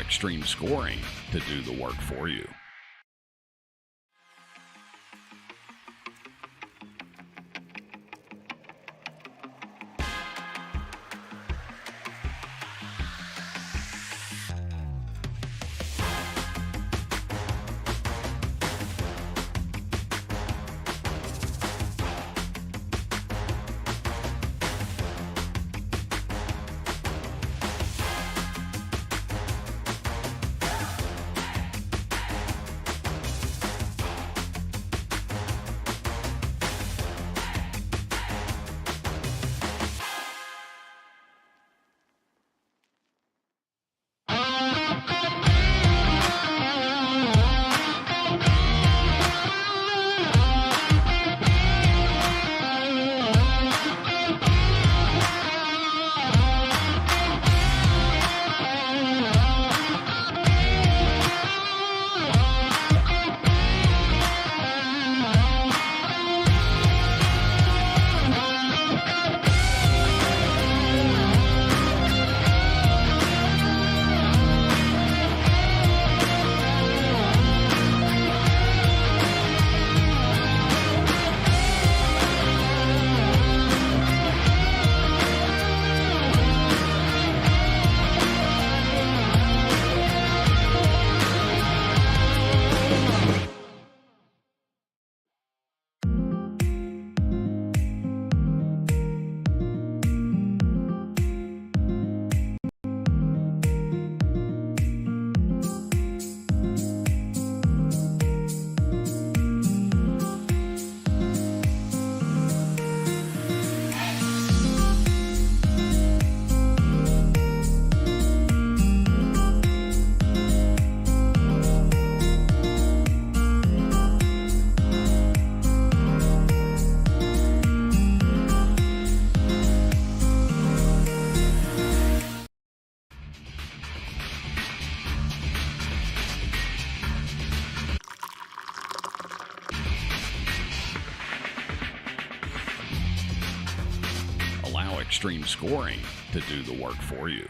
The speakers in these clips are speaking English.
extreme scoring to do the work for you. Allow extreme scoring to do the work for you.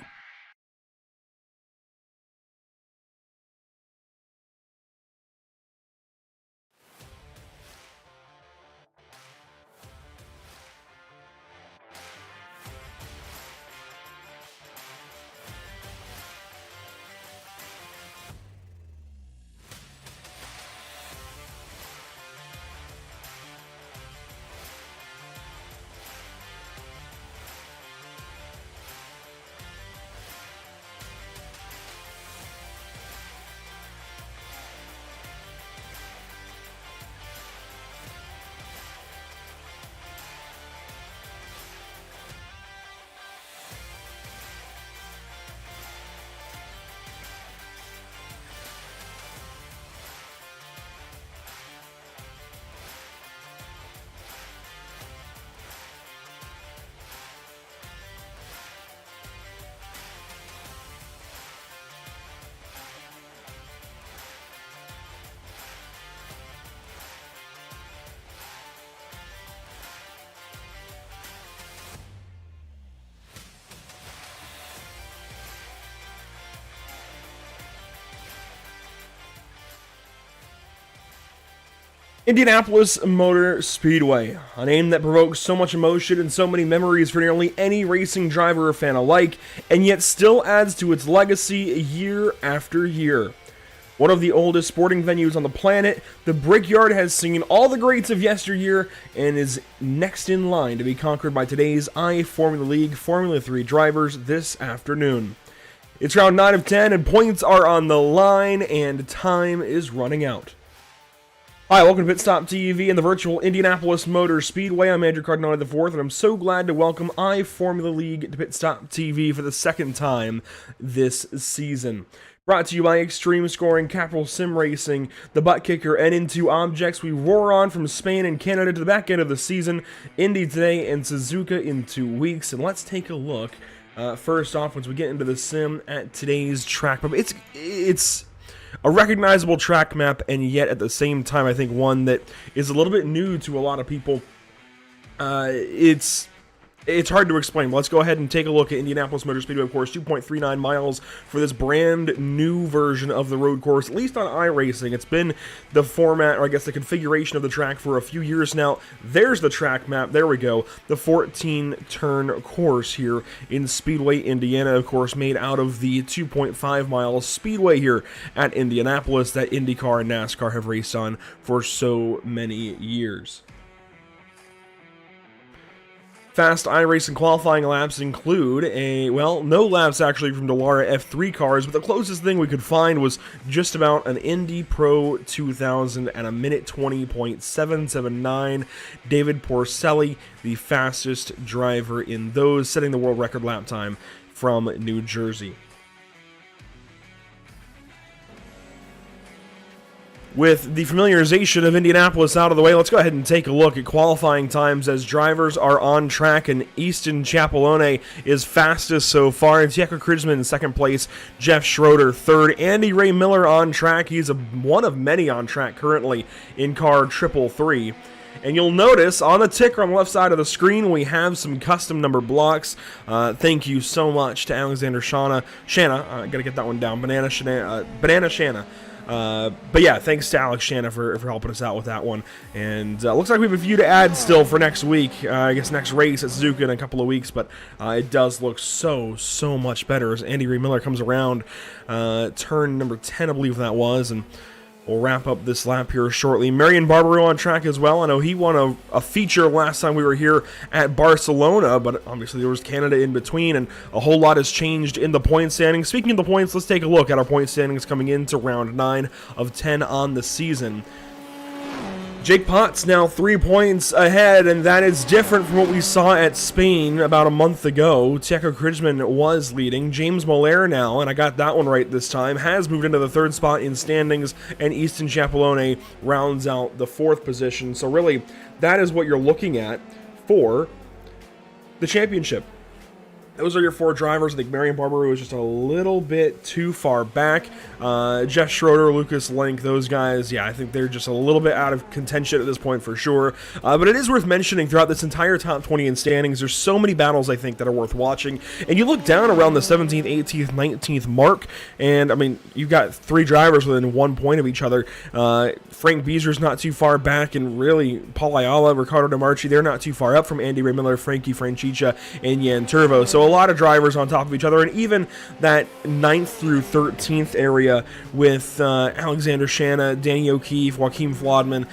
Indianapolis Motor Speedway, a name that provokes so much emotion and so many memories for nearly any racing driver or fan alike, and yet still adds to its legacy year after year. One of the oldest sporting venues on the planet, the Brickyard has seen all the greats of yesteryear and is next in line to be conquered by today's iFormula League Formula 3 drivers this afternoon. It's round 9 of 10 and points are on the line and time is running out. Hi, welcome to Pit Stop TV and the virtual Indianapolis Motor Speedway. I'm Andrew Cardinale IV, and I'm so glad to welcome iFormula League to Pit Stop TV for the second time this season. Brought to you by Extreme Scoring, Capital Sim Racing, the Butt Kicker, and Into Objects. We roar on from Spain and Canada to the back end of the season. Indy today and Suzuka in 2 weeks. And let's take a look, first off, once we get into the sim at today's track. It's a recognizable track map, and yet at the same time, I think one that is a little bit new to a lot of people. It's It's hard to explain. Let's go ahead and take a look at Indianapolis Motor Speedway, of course, 2.39 miles for this brand new version of the road course, at least on iRacing. It's been the format, or I guess the configuration of the track for a few years now. There's the track map. There we go. The 14-turn course here in Speedway, Indiana, of course, made out of the 2.5 mile speedway here at Indianapolis that IndyCar and NASCAR have raced on for so many years. Fast iRacing qualifying laps include no laps actually from Dallara F3 cars, but the closest thing we could find was just about an Indy Pro 2000 at a minute 20.779. David Porcelli, the fastest driver in those, setting the world record lap time from New Jersey. With the familiarization of Indianapolis out of the way, let's go ahead and take a look at qualifying times as drivers are on track, and Easton Chapelone is fastest so far. Tieko Krizman in second place, Jeff Schroeder third, Andy Ray Miller on track. He's one of many on track currently in car 333. And you'll notice on the ticker on the left side of the screen, we have some custom number blocks. Thank you so much to Alexander Shanna. I gotta get that one down. Banana Shanna. But yeah, thanks to Alex Shanna for helping us out with that one. And looks like we have a few to add still for next week. I guess next race at Suzuka in a couple of weeks. But it does look so much better as Andy Ray Miller comes around turn number 10, I believe that was. And we'll wrap up this lap here shortly. Marion Barbaro on track as well. I know he won a feature last time we were here at Barcelona, but obviously there was Canada in between, and a whole lot has changed in the point standings. Speaking of the points, let's take a look at our point standings coming into round 9 of 10 on the season. Jake Potts now 3 points ahead, and that is different from what we saw at Spain about a month ago. Tieko Krizman was leading. James Moller now, and I got that one right this time, has moved into the third spot in standings, and Easton Chapelone rounds out the 4th position. So really, that is what you're looking at for the championship. Those are your 4 drivers. I think Marion Barbaro is just a little bit too far back. Jeff Schroeder, Lucas Link, those guys, yeah, I think they're just a little bit out of contention at this point for sure. But it is worth mentioning throughout this entire top 20 in standings, there's so many battles I think that are worth watching. And you look down around the 17th, 18th, 19th mark, and I mean, you've got 3 drivers within 1 point of each other. Frank Beezer's not too far back, and really Paul Ayala, Ricardo DeMarchi, they're not too far up from Andy Ray Miller, Frankie Francicia, and Jan Turvo. So a lot of drivers on top of each other, and even that 9th through 13th area with Alexander Shanna, Danny O'Keefe, Joaquin Flodman,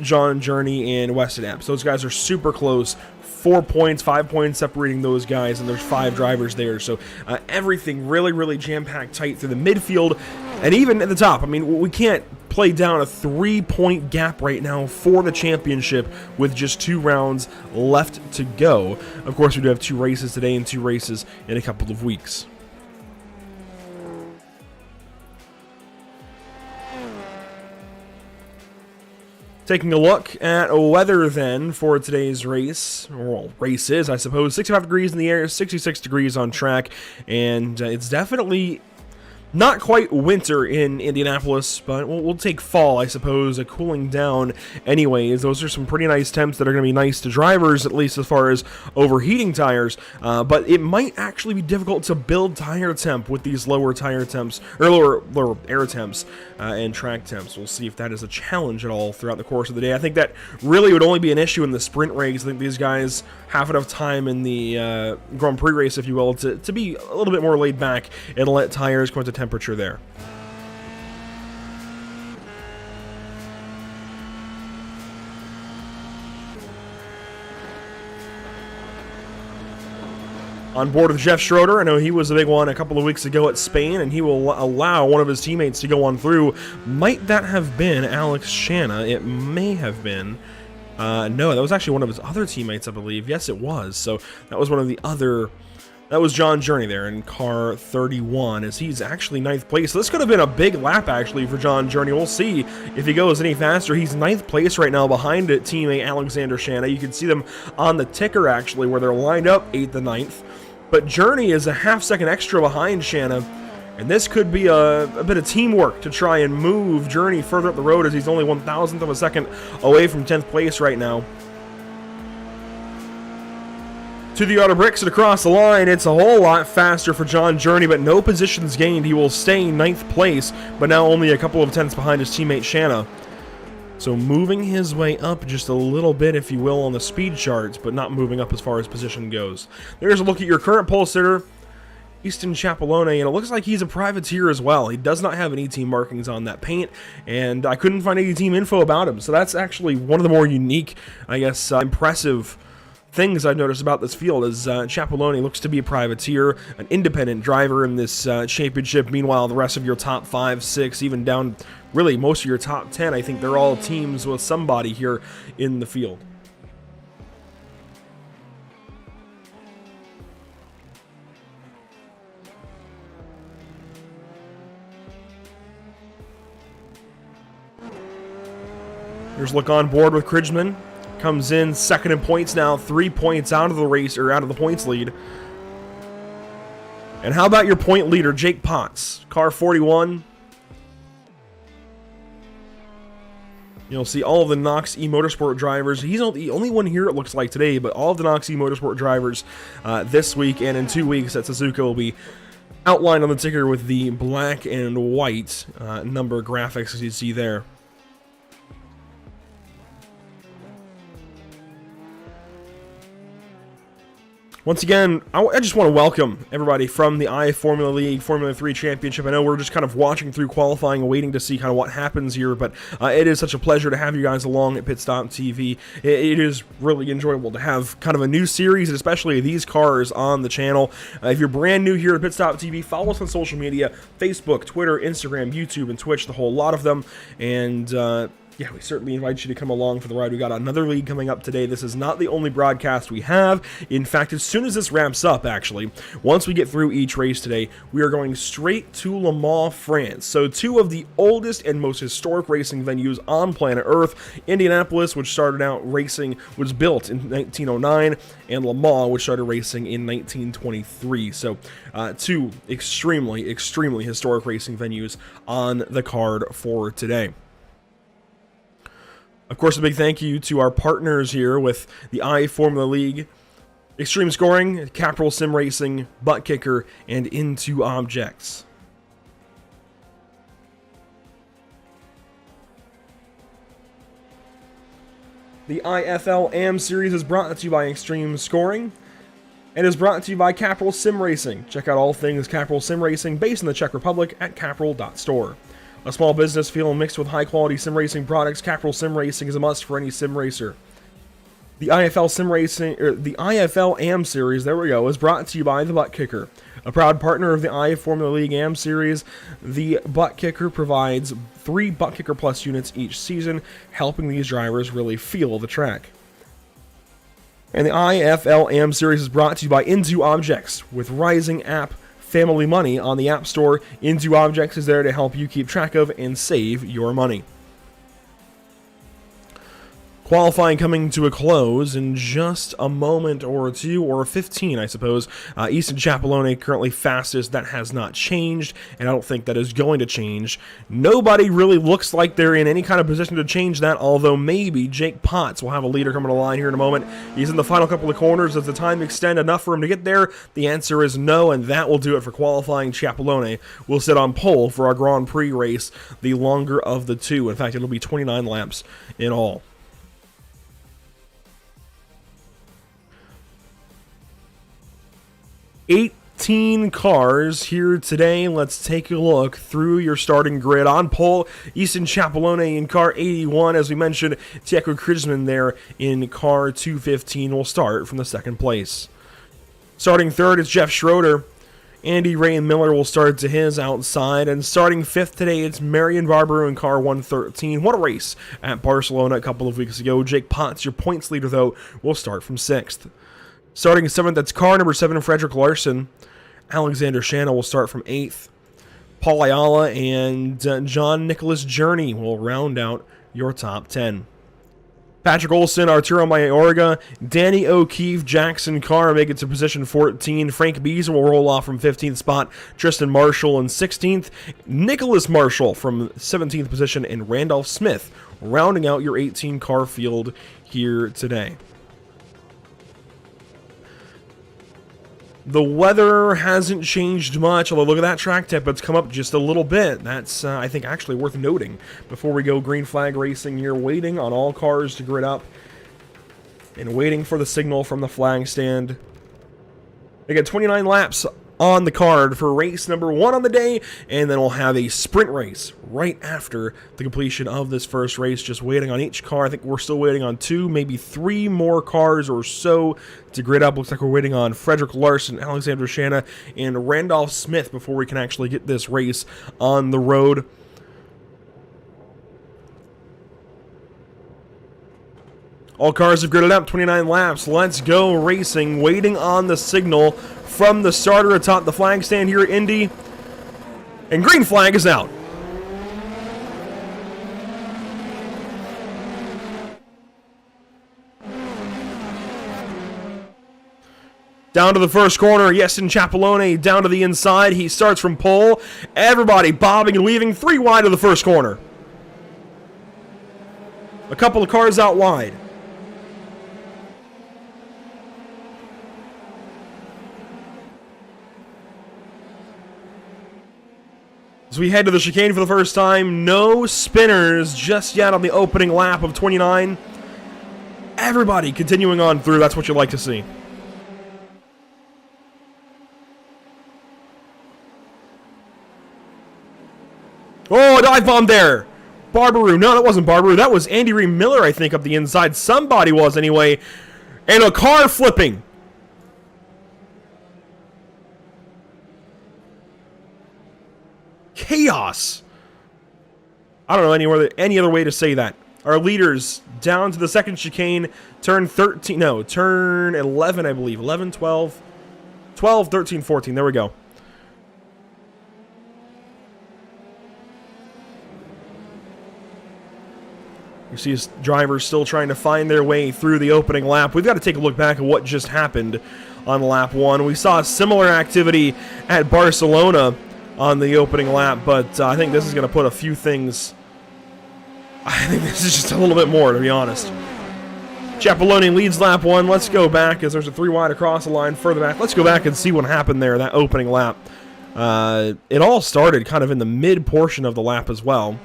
John Journey, and Weston Epps. Those guys are super close. 4 points, 5 points separating those guys, and there's 5 drivers there. So everything really jam-packed tight through the midfield, and even at the top. I mean, we can't play down a 3-point gap right now for the championship with just 2 rounds left to go. Of course, we do have 2 races today and 2 races in a couple of weeks. Taking a look at weather then for today's race, well, races, I suppose. 65 degrees in the air, 66 degrees on track, and it's definitely not quite winter in Indianapolis, but we'll take fall, I suppose, a cooling down anyways. Those are some pretty nice temps that are going to be nice to drivers, at least as far as overheating tires, but it might actually be difficult to build tire temp with these lower tire temps, or lower air temps and track temps. We'll see if that is a challenge at all throughout the course of the day. I think that really would only be an issue in the sprint race. I think these guys have enough time in the Grand Prix race, if you will, to be a little bit more laid back and let tires come into temperature there. On board with Jeff Schroeder, I know he was a big one a couple of weeks ago at Spain, and he will allow one of his teammates to go on through. Might that have been Alex Shanna? It may have been. No, that was actually one of his other teammates, I believe. Yes, it was. So that was one of the other... That was John Journey there in car 31, as he's actually 9th place. So this could have been a big lap, actually, for John Journey. We'll see if he goes any faster. He's 9th place right now behind teammate Alexander Shanna. You can see them on the ticker, actually, where they're lined up 8th and 9th. But Journey is a half-second extra behind Shanna, and this could be a bit of teamwork to try and move Journey further up the road, as he's only 1,000th of a second away from 10th place right now. to the outer bricks and across the line. It's a whole lot faster for John Journey, but no positions gained. He will stay in 9th place, but now only a couple of tenths behind his teammate Shanna. So moving his way up just a little bit, if you will, on the speed charts, but not moving up as far as position goes. There's a look at your current pole sitter, Easton Chapelone, and it looks like he's a privateer as well. He does not have any team markings on that paint, and I couldn't find any team info about him. So that's actually one of the more unique, I guess, impressive things I've noticed about this field is Chapelone looks to be a privateer, an independent driver in this championship. Meanwhile, the rest of your top 5, 6, even down really most of your top 10, I think they're all teams with somebody here in the field. Here's a look on board with Kridgman. Comes in second in points now, 3 points out of the race, or out of the points lead. And how about your point leader, Jake Potts? Car 41. You'll see all of the Knox eMotorsport drivers. He's the only one here, it looks like, today, but all of the Knox eMotorsport drivers this week, and in 2 weeks at Suzuka will be outlined on the ticker with the black and white number graphics, as you see there. Once again, I just want to welcome everybody from the iFormula League Formula 3 Championship. I know we're just kind of watching through qualifying and waiting to see kind of what happens here, but it is such a pleasure to have you guys along at Pit Stop TV. It is really enjoyable to have kind of a new series, and especially these cars on the channel. If you're brand new here at Pit Stop TV, follow us on social media, Facebook, Twitter, Instagram, YouTube, and Twitch, the whole lot of them. And yeah, we certainly invite you to come along for the ride. We got another league coming up today. This is not the only broadcast we have. In fact, as soon as this wraps up, actually, once we get through each race today, we are going straight to Le Mans, France. So 2 of the oldest and most historic racing venues on planet Earth. Indianapolis, which started out racing, was built in 1909, and Le Mans, which started racing in 1923. So 2 extremely, extremely historic racing venues on the card for today. Of course, a big thank you to our partners here with the iFormula League, Extreme Scoring, Capital Sim Racing, Butt Kicker, and Into Objects. The IFL AM Series is brought to you by Extreme Scoring and is brought to you by Capital Sim Racing. Check out all things Capital Sim Racing based in the Czech Republic at capital.store. A small business feel mixed with high-quality sim racing products, Capital Sim Racing is a must for any sim racer. The IFL Sim Racing, the IFL AM Series, there we go, is brought to you by the Butt Kicker. A proud partner of the iFormula League AM Series, the Butt Kicker provides 3 Butt Kicker Plus units each season, helping these drivers really feel the track. And the IFL AM Series is brought to you by Into Objects, with Rising app Family Money on the App Store. Into Objects is there to help you keep track of and save your money. Qualifying coming to a close in just a moment or 2, or 15, I suppose. Easton Chapelone currently fastest. That has not changed, and I don't think that is going to change. Nobody really looks like they're in any kind of position to change that, although maybe Jake Potts will have a leader coming to the line here in a moment. He's in the final couple of corners. Does the time extend enough for him to get there? The answer is no, and that will do it for qualifying. Chapelone will sit on pole for our Grand Prix race, the longer of the 2. In fact, it'll be 29 laps in all. 18 cars here today. Let's take a look through your starting grid. On pole, Easton Chapelone in car 81. As we mentioned, Tieko Kridgman there in car 215 will start from the 2nd place. Starting 3rd is Jeff Schroeder. Andy Ray Miller will start to his outside. And starting 5th today, it's Marion Barber in car 113. What a race at Barcelona a couple of weeks ago. Jake Potts, your points leader, though, will start from 6th. Starting 7th, that's car number 7, Frederick Larson. Alexander Shanna will start from 8th. Paul Ayala and John Nicholas Journey will round out your top 10. Patrick Olson, Arturo Mayorga, Danny O'Keefe, Jackson Carr make it to position 14. Frank Beason will roll off from 15th spot. Tristan Marshall in 16th. Nicholas Marshall from 17th position. And Randolph Smith rounding out your 18 car field here today. The weather hasn't changed much, although look at that track temp, it's come up just a little bit. That's, I think, actually worth noting. Before we go green flag racing, you're waiting on all cars to grid up and waiting for the signal from the flag stand. They got 29 laps on the card for race number 1 on the day, and then we'll have a sprint race right after the completion of this first race. Just waiting on each car. I think we're still waiting on 2, maybe 3 more cars or so to grid up. Looks like we're waiting on Frederick Larson, Alexander Shanna, and Randolph Smith before we can actually get this race on the road. All cars have gridded up, 29 laps. Let's go racing, waiting on the signal from the starter atop the flag stand here at Indy. And green flag is out. Down to the first corner, Yestin Chapelone down to the inside. He starts from pole. Everybody bobbing and weaving, 3 wide of the first corner. A couple of cars out wide. As we head to the chicane for the first time, no spinners just yet on the opening lap of 29. Everybody continuing on through, that's what you like to see. Oh, dive bomb there. Barbaroo. No, that wasn't Barbaroo. That was Andy Ream Miller, I think, up the inside. Somebody was, anyway. And a car flipping. Chaos. I don't know any other way to say that. Our leaders down to the second chicane, turn 11, I believe. 11, 12, 13, 14. There we go. You see his drivers still trying to find their way through the opening lap. We've got to take a look back at what just happened on lap 1. We saw similar activity at Barcelona on the opening lap, but I think this is going to put a few things... I think this is just a little bit more, to be honest. Chapelone leads lap 1. Let's go back, as there's a 3 wide across the line further back. Let's go back and see what happened there, that opening lap. It all started kind of in the mid portion of the lap as well,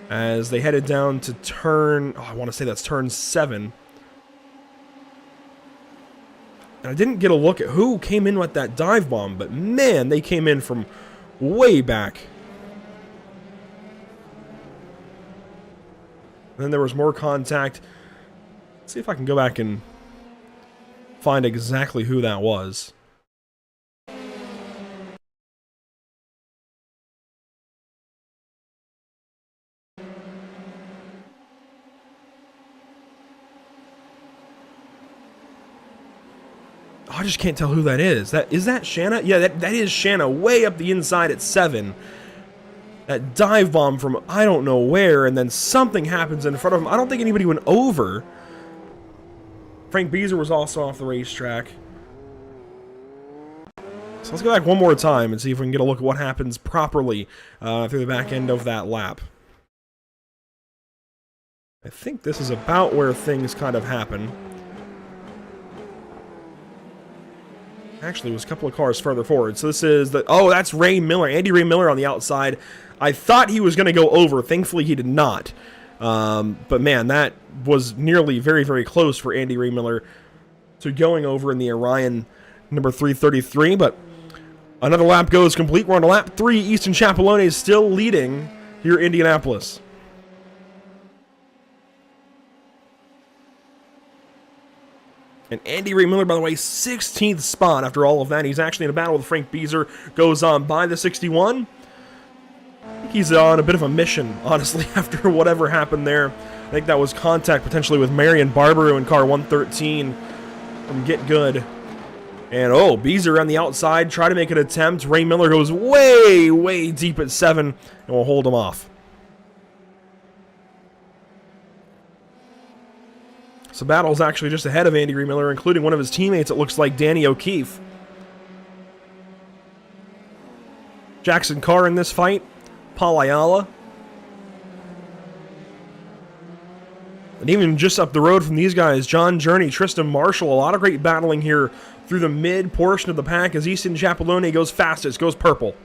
as they headed down to turn... I want to say that's turn 7. And I didn't get a look at who came in with that dive bomb, but man, they came in from way back. And then there was more contact. Let's see if I can go back and find exactly who that was. I just can't tell who that is. Is that Shanna? Yeah, that is Shanna, way up the inside at 7. That dive bomb from I don't know where, and then something happens in front of him. I don't think anybody went over. Frank Beazer was also off the racetrack. So let's go back one more time and see if we can get a look at what happens properly through the back end of that lap. I think this is about where things kind of happen. Actually, it was a couple of cars further forward. So this is the... Oh, that's Ray Miller. Andy Ray Miller on the outside. I thought he was going to go over. Thankfully, he did not. But man, that was nearly very, very close for Andy Ray Miller to going over in the Orion number 333. But another lap goes complete. We're on to lap 3. Easton Chapelone is still leading here in Indianapolis. And Andy Ray Miller, by the way, 16th spot after all of that. He's actually in a battle with Frank Beazer. Goes on by the 61. He's on a bit of a mission, honestly, after whatever happened there. I think that was contact potentially with Marion Barbaroo in car 113 from Get Good. And, oh, Beazer on the outside, try to make an attempt. Ray Miller goes way, way deep at 7, and we'll hold him off. So Battle's actually just ahead of Andy Ray Miller, including one of his teammates, it looks like Danny O'Keefe. Jackson Carr in this fight. Paul Ayala. And even just up the road from these guys, John Journey, Tristan Marshall, a lot of great battling here through the mid portion of the pack as Easton Chapelone goes fastest, goes purple.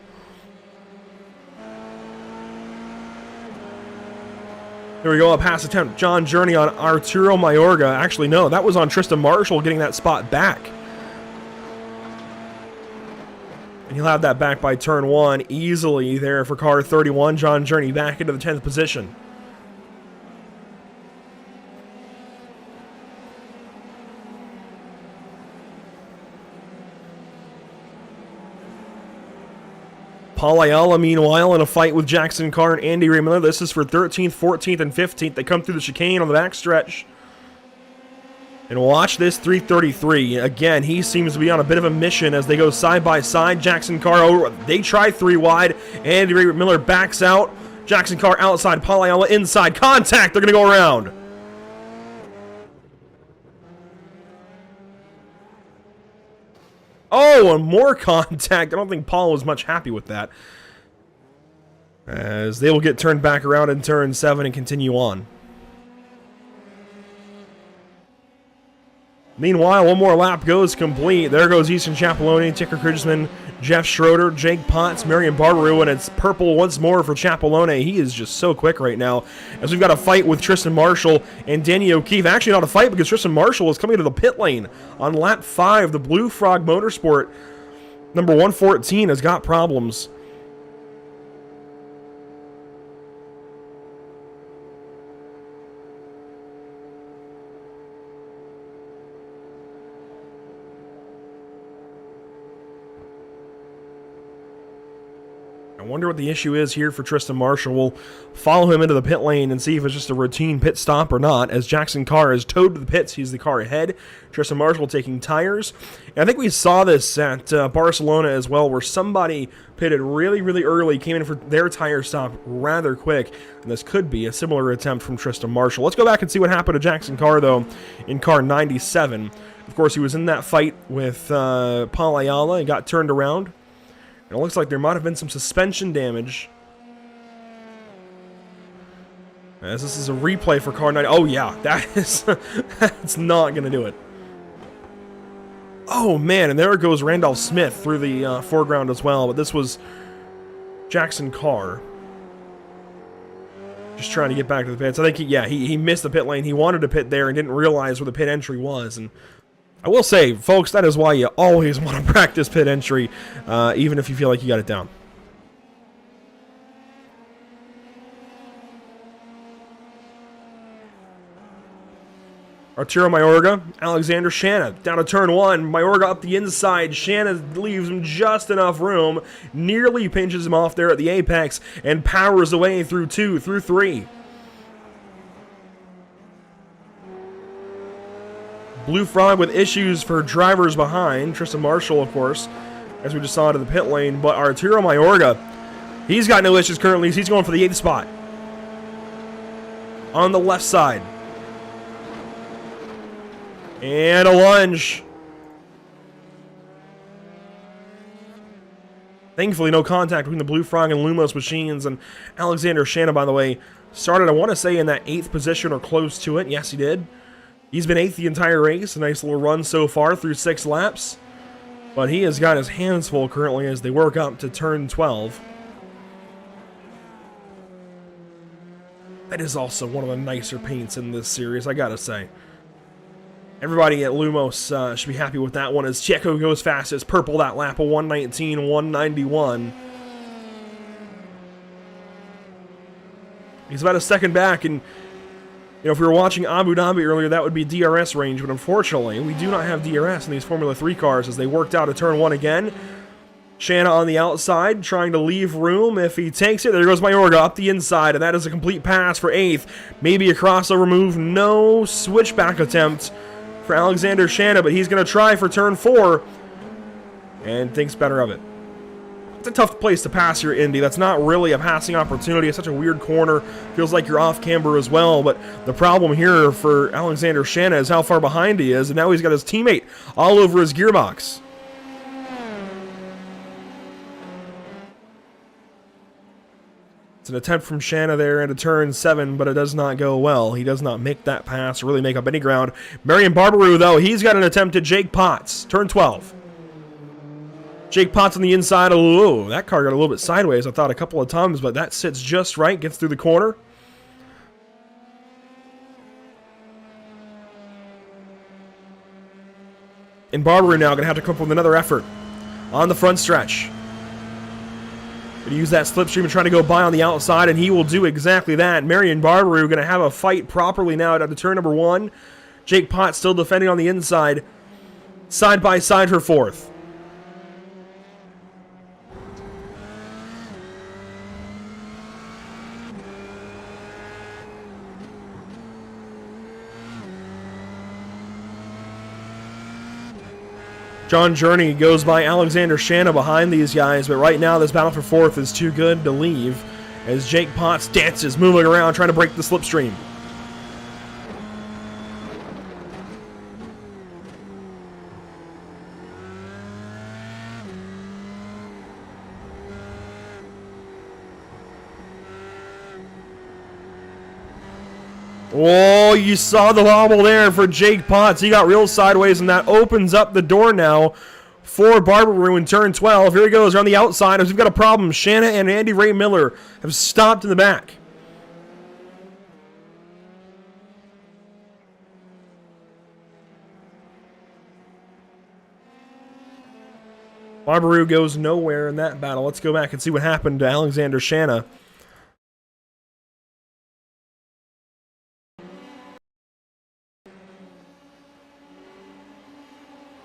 Here we go, a pass attempt. John Journey on Arturo Mayorga. Actually, no, that was on Tristan Marshall getting that spot back. And he'll have that back by turn 1 easily there for car 31. John Journey back into the 10th position. Paul Ayala, meanwhile, in a fight with Jackson Carr and Andy Ray Miller. This is for 13th, 14th, and 15th. They come through the chicane on the backstretch. And watch this 333. Again, he seems to be on a bit of a mission as they go side by side. Jackson Carr over. They try 3 wide. Andy Ray Miller backs out. Jackson Carr outside. Paul Ayala inside. Contact. They're going to go around. Oh, and more contact. I don't think Paul was much happy with that, as they will get turned back around in turn 7 and continue on. Meanwhile, one more lap goes complete. There goes Easton Chapelone, Ticker Kridgesman, Jeff Schroeder, Jake Potts, Marion Barbaru, and it's purple once more for Chapelone. He is just so quick right now, as we've got a fight with Tristan Marshall and Danny O'Keefe. Actually, not a fight because Tristan Marshall is coming to the pit lane on lap 5. The Blue Frog Motorsport, number 114, has got problems. I wonder what the issue is here for Tristan Marshall. We'll follow him into the pit lane and see if it's just a routine pit stop or not, as Jackson Carr is towed to the pits. He's the car ahead. Tristan Marshall taking tires. And I think we saw this at Barcelona as well, where somebody pitted really, really early, came in for their tire stop rather quick, and this could be a similar attempt from Tristan Marshall. Let's go back and see what happened to Jackson Carr, though, in car 97. Of course, he was in that fight with Paul Ayala and got turned around. And it looks like there might have been some suspension damage, as this is a replay for car 9. Oh yeah, that's not going to do it. Oh man, and there goes Randolph Smith through the foreground as well, but this was Jackson Carr. Just trying to get back to the pits. I think, he missed the pit lane. He wanted to pit there and didn't realize where the pit entry was, and I will say, folks, that is why you always want to practice pit entry, even if you feel like you got it down. Arturo Mayorga, Alexander Shanna, down to turn 1. Mayorga up the inside. Shanna leaves him just enough room, nearly pinches him off there at the apex, and powers away through 2, through 3. Blue Frog with issues for drivers behind. Tristan Marshall, of course, as we just saw into the pit lane. But Arturo Mayorga, he's got no issues currently. He's going for the 8th spot on the left side. And a lunge. Thankfully, no contact between the Blue Frog and Lumos machines. And Alexander Shanna, by the way, started, I want to say, in that 8th position or close to it. Yes, he did. He's been 8th the entire race. A nice little run so far through 6 laps. But he has got his hands full currently as they work up to turn 12. That is also one of the nicer paints in this series, I gotta say. Everybody at Lumos should be happy with that one, as Checo goes fastest. Purple that lap, a 119, 191. He's about a second back, and if we were watching Abu Dhabi earlier, that would be DRS range, but unfortunately, we do not have DRS in these Formula 3 cars as they worked out of turn 1 again. Shanna on the outside, trying to leave room. If he takes it, there goes Mayorga up the inside, and that is a complete pass for 8th. Maybe a crossover move, no switchback attempt for Alexander Shanna, but he's going to try for turn 4 and thinks better of it. It's a tough place to pass here, Indy. That's not really a passing opportunity. It's such a weird corner. Feels like you're off camber as well, but the problem here for Alexander Shanna is how far behind he is, and now he's got his teammate all over his gearbox. It's an attempt from Shanna there into turn 7, but it does not go well. He does not make that pass or really make up any ground. Marion Barbaroux, though, he's got an attempt at Jake Potts. Turn 12. Jake Potts on the inside. Oh, that car got a little bit sideways, I thought, a couple of times, but that sits just right, gets through the corner. And Barbaroux now going to have to come up with another effort on the front stretch. Going to use that slipstream and try to go by on the outside, and he will do exactly that. Marion Barbaroux going to have a fight properly now at the turn number 1. Jake Potts still defending on the inside. Side by side for 4th. John Journey goes by Alexander Shanna behind these guys, but right now this battle for 4th is too good to leave as Jake Potts dances, moving around, trying to break the slipstream. Oh, you saw the wobble there for Jake Potts. He got real sideways, and that opens up the door now for Barbaroux in turn 12. Here he goes around the outside as we've got a problem. Shanna and Andy Ray Miller have stopped in the back. Barbaroux goes nowhere in that battle. Let's go back and see what happened to Alexander Shanna.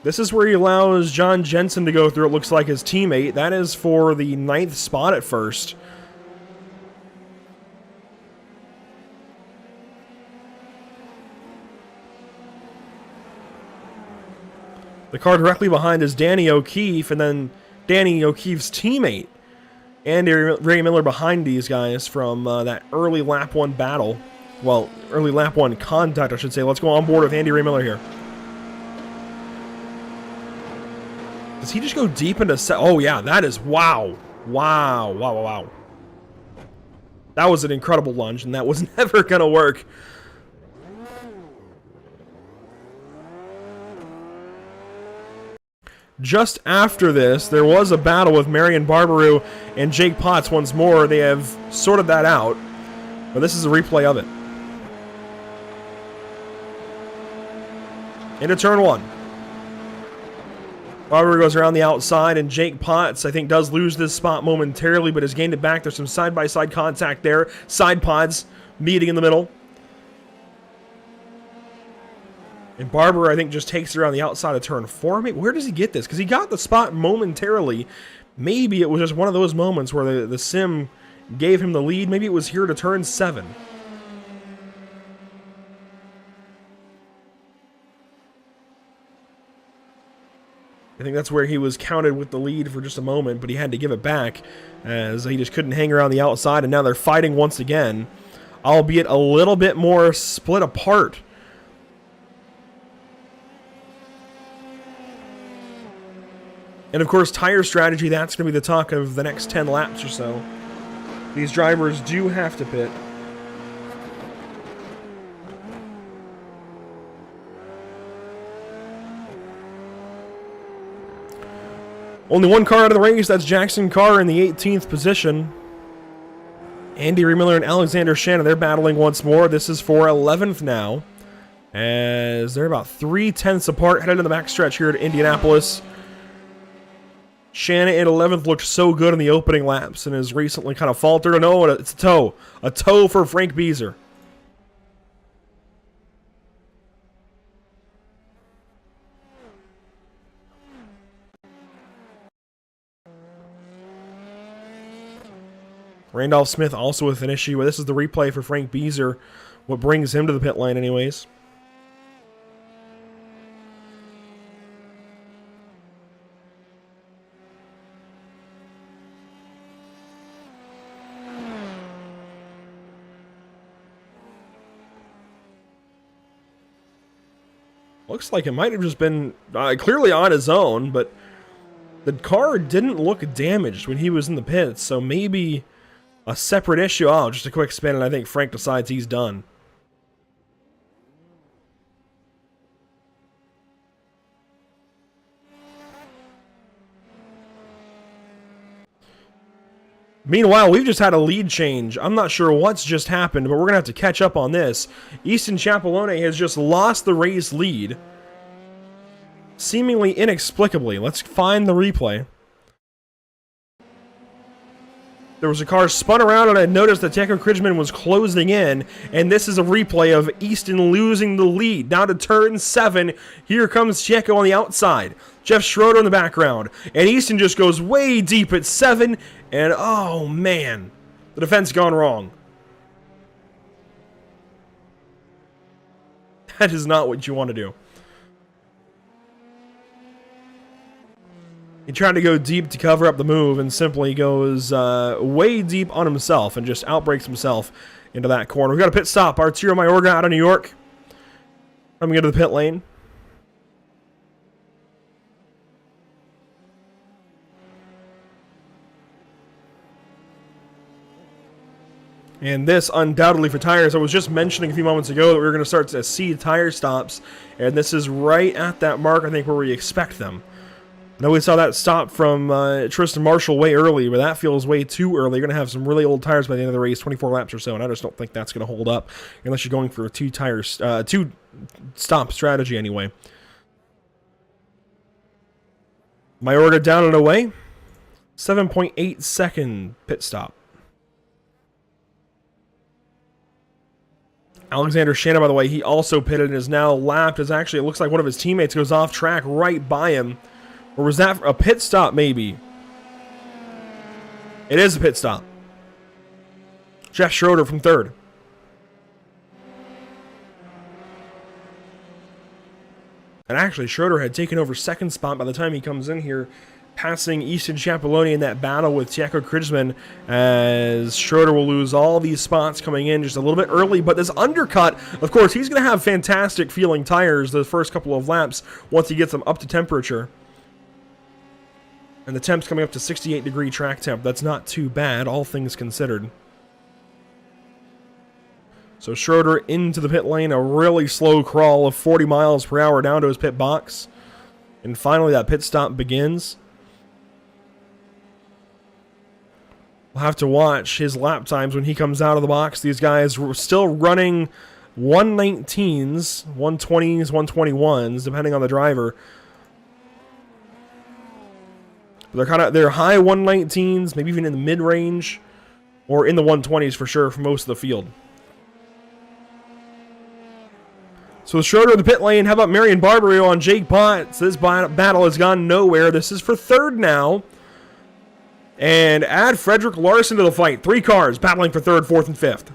This is where he allows John Jensen to go through, it looks like, his teammate. That is for the 9th spot at first. The car directly behind is Danny O'Keefe, and then Danny O'Keefe's teammate, Andy Ray Miller, behind these guys from that early lap 1 battle. Well, early lap 1 contact, I should say. Let's go on board with Andy Ray Miller here. Does he just go deep into oh yeah, that is wow. Wow, wow, wow, wow. That was an incredible lunge, and that was never gonna work. Just after this, there was a battle with Marion Barbaroux and Jake Potts once more. They have sorted that out, but this is a replay of it. Into turn 1. Barbaroux goes around the outside, and Jake Potts, I think, does lose this spot momentarily, but has gained it back. There's some side-by-side contact there. Side pods meeting in the middle. And Barbaroux, I think, just takes it around the outside of turn 4. Maybe, where does he get this? Because he got the spot momentarily. Maybe it was just one of those moments where the sim gave him the lead. Maybe it was here to turn 7. I think that's where he was counted with the lead for just a moment, but he had to give it back as he just couldn't hang around the outside, and now they're fighting once again, albeit a little bit more split apart. And of course, tire strategy, that's going to be the talk of the next 10 laps or so. These drivers do have to pit. Only one car out of the race, that's Jackson Carr in the 18th position. Andy Ray Miller and Alexander Shanna, they're battling once more. This is for 11th now, as they're about 3/10 apart, headed to the backstretch here at Indianapolis. Shanna in 11th looked so good in the opening laps and has recently kind of faltered. Oh no, it's a toe. A toe for Frank Beezer. Randolph Smith also with an issue. This is the replay for Frank Beezer, what brings him to the pit lane anyways. Looks like it might have just been clearly on his own, but the car didn't look damaged when he was in the pits, so maybe A separate issue. Oh, just a quick spin, and I think Frank decides he's done. Meanwhile, we've just had a lead change. I'm not sure what's just happened, but we're going to have to catch up on this. Easton Chapelone has just lost the race lead. Seemingly inexplicably. Let's find the replay. There was a car spun around, and I noticed that Checo Kridgeman was closing in, and this is a replay of Easton losing the lead. Down to turn 7, here comes Checo on the outside. Jeff Schroeder in the background, and Easton just goes way deep at 7, and oh man, the defense gone wrong. That is not what you want to do. He tried to go deep to cover up the move and simply goes way deep on himself and just outbreaks himself into that corner. We've got a pit stop. Arturo Mayorga out of New York. Coming into the pit lane. And this undoubtedly for tires. I was just mentioning a few moments ago that we were going to start to see tire stops. And this is right at that mark, I think, where we expect them. I know we saw that stop from Tristan Marshall way early, but that feels way too early. You're going to have some really old tires by the end of the race, 24 laps or so, and I just don't think that's going to hold up unless you're going for a two-stop strategy anyway. Mayorga down and away. 7.8 second pit stop. Alexander Shannon, by the way, he also pitted and is now lapped. As actually, it looks like one of his teammates goes off track right by him. Or was that a pit stop, maybe? It is a pit stop. Jeff Schroeder from third. And actually, Schroeder had taken over second spot by the time he comes in here, passing Easton Chapelone in that battle with Checo Kridgeman, as Schroeder will lose all these spots coming in just a little bit early. But this undercut, of course, he's going to have fantastic feeling tires the first couple of laps once he gets them up to temperature. And the temp's coming up to 68-degree track temp. That's not too bad, all things considered. So Schroeder into the pit lane, a really slow crawl of 40 miles per hour down to his pit box. And finally that pit stop begins. We'll have to watch his lap times when he comes out of the box. These guys were still running 119s, 120s, 121s, depending on the driver. They're high 119s, maybe even in the mid-range, or in the 120s for sure for most of the field. So the Schroeder in the pit lane. How about Marion Barberio on Jake Potts? This battle has gone nowhere. This is for third now. And add Frederick Larson to the fight. 3 cars battling for third, fourth, and fifth.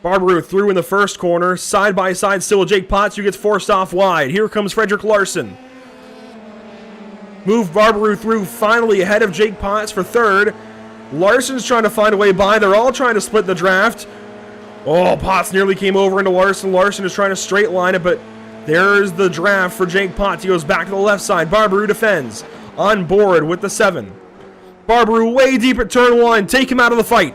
Barberio through in the first corner. Side by side still with Jake Potts, who gets forced off wide. Here comes Frederick Larson. Move Barberio through finally ahead of Jake Potts for third. Larson's trying to find a way by. They're all trying to split the draft. Oh, Potts nearly came over into Larson. Larson is trying to straight line it, but there's the draft for Jake Potts. He goes back to the left side. Barberio defends. On board with the 7. Barberio way deep at turn 1. Take him out of the fight.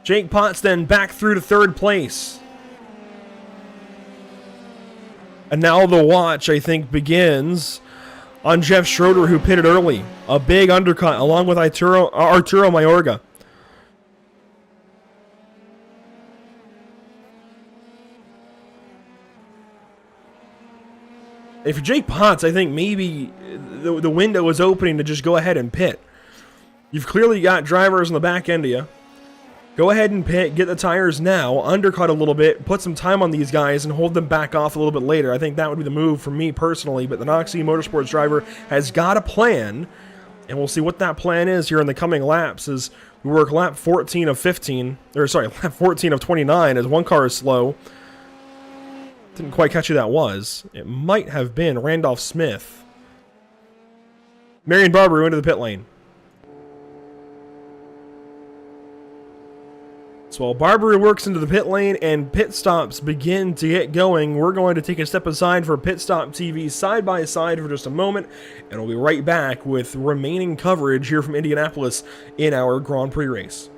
Jake Potts then back through to third place. And now the watch, I think, begins on Jeff Schroeder, who pitted early. A big undercut along with Arturo Mayorga. If you're Jake Potts, I think maybe the window is opening to just go ahead and pit. You've clearly got drivers on the back end of you. Go ahead and pit, get the tires now, undercut a little bit, put some time on these guys, and hold them back off a little bit later. I think that would be the move for me personally, but the Noxie Motorsports driver has got a plan, and we'll see what that plan is here in the coming laps as we work lap 14 of 15, or sorry, lap 14 of 29 as one car is slow. Didn't quite catch who that was. It might have been Randolph Smith. Marion Barberio into the pit lane. So while Barbary works into the pit lane and pit stops begin to get going, we're going to take a step aside for Pit Stop TV side by side for just a moment, and we'll be right back with remaining coverage here from Indianapolis in our Grand Prix race.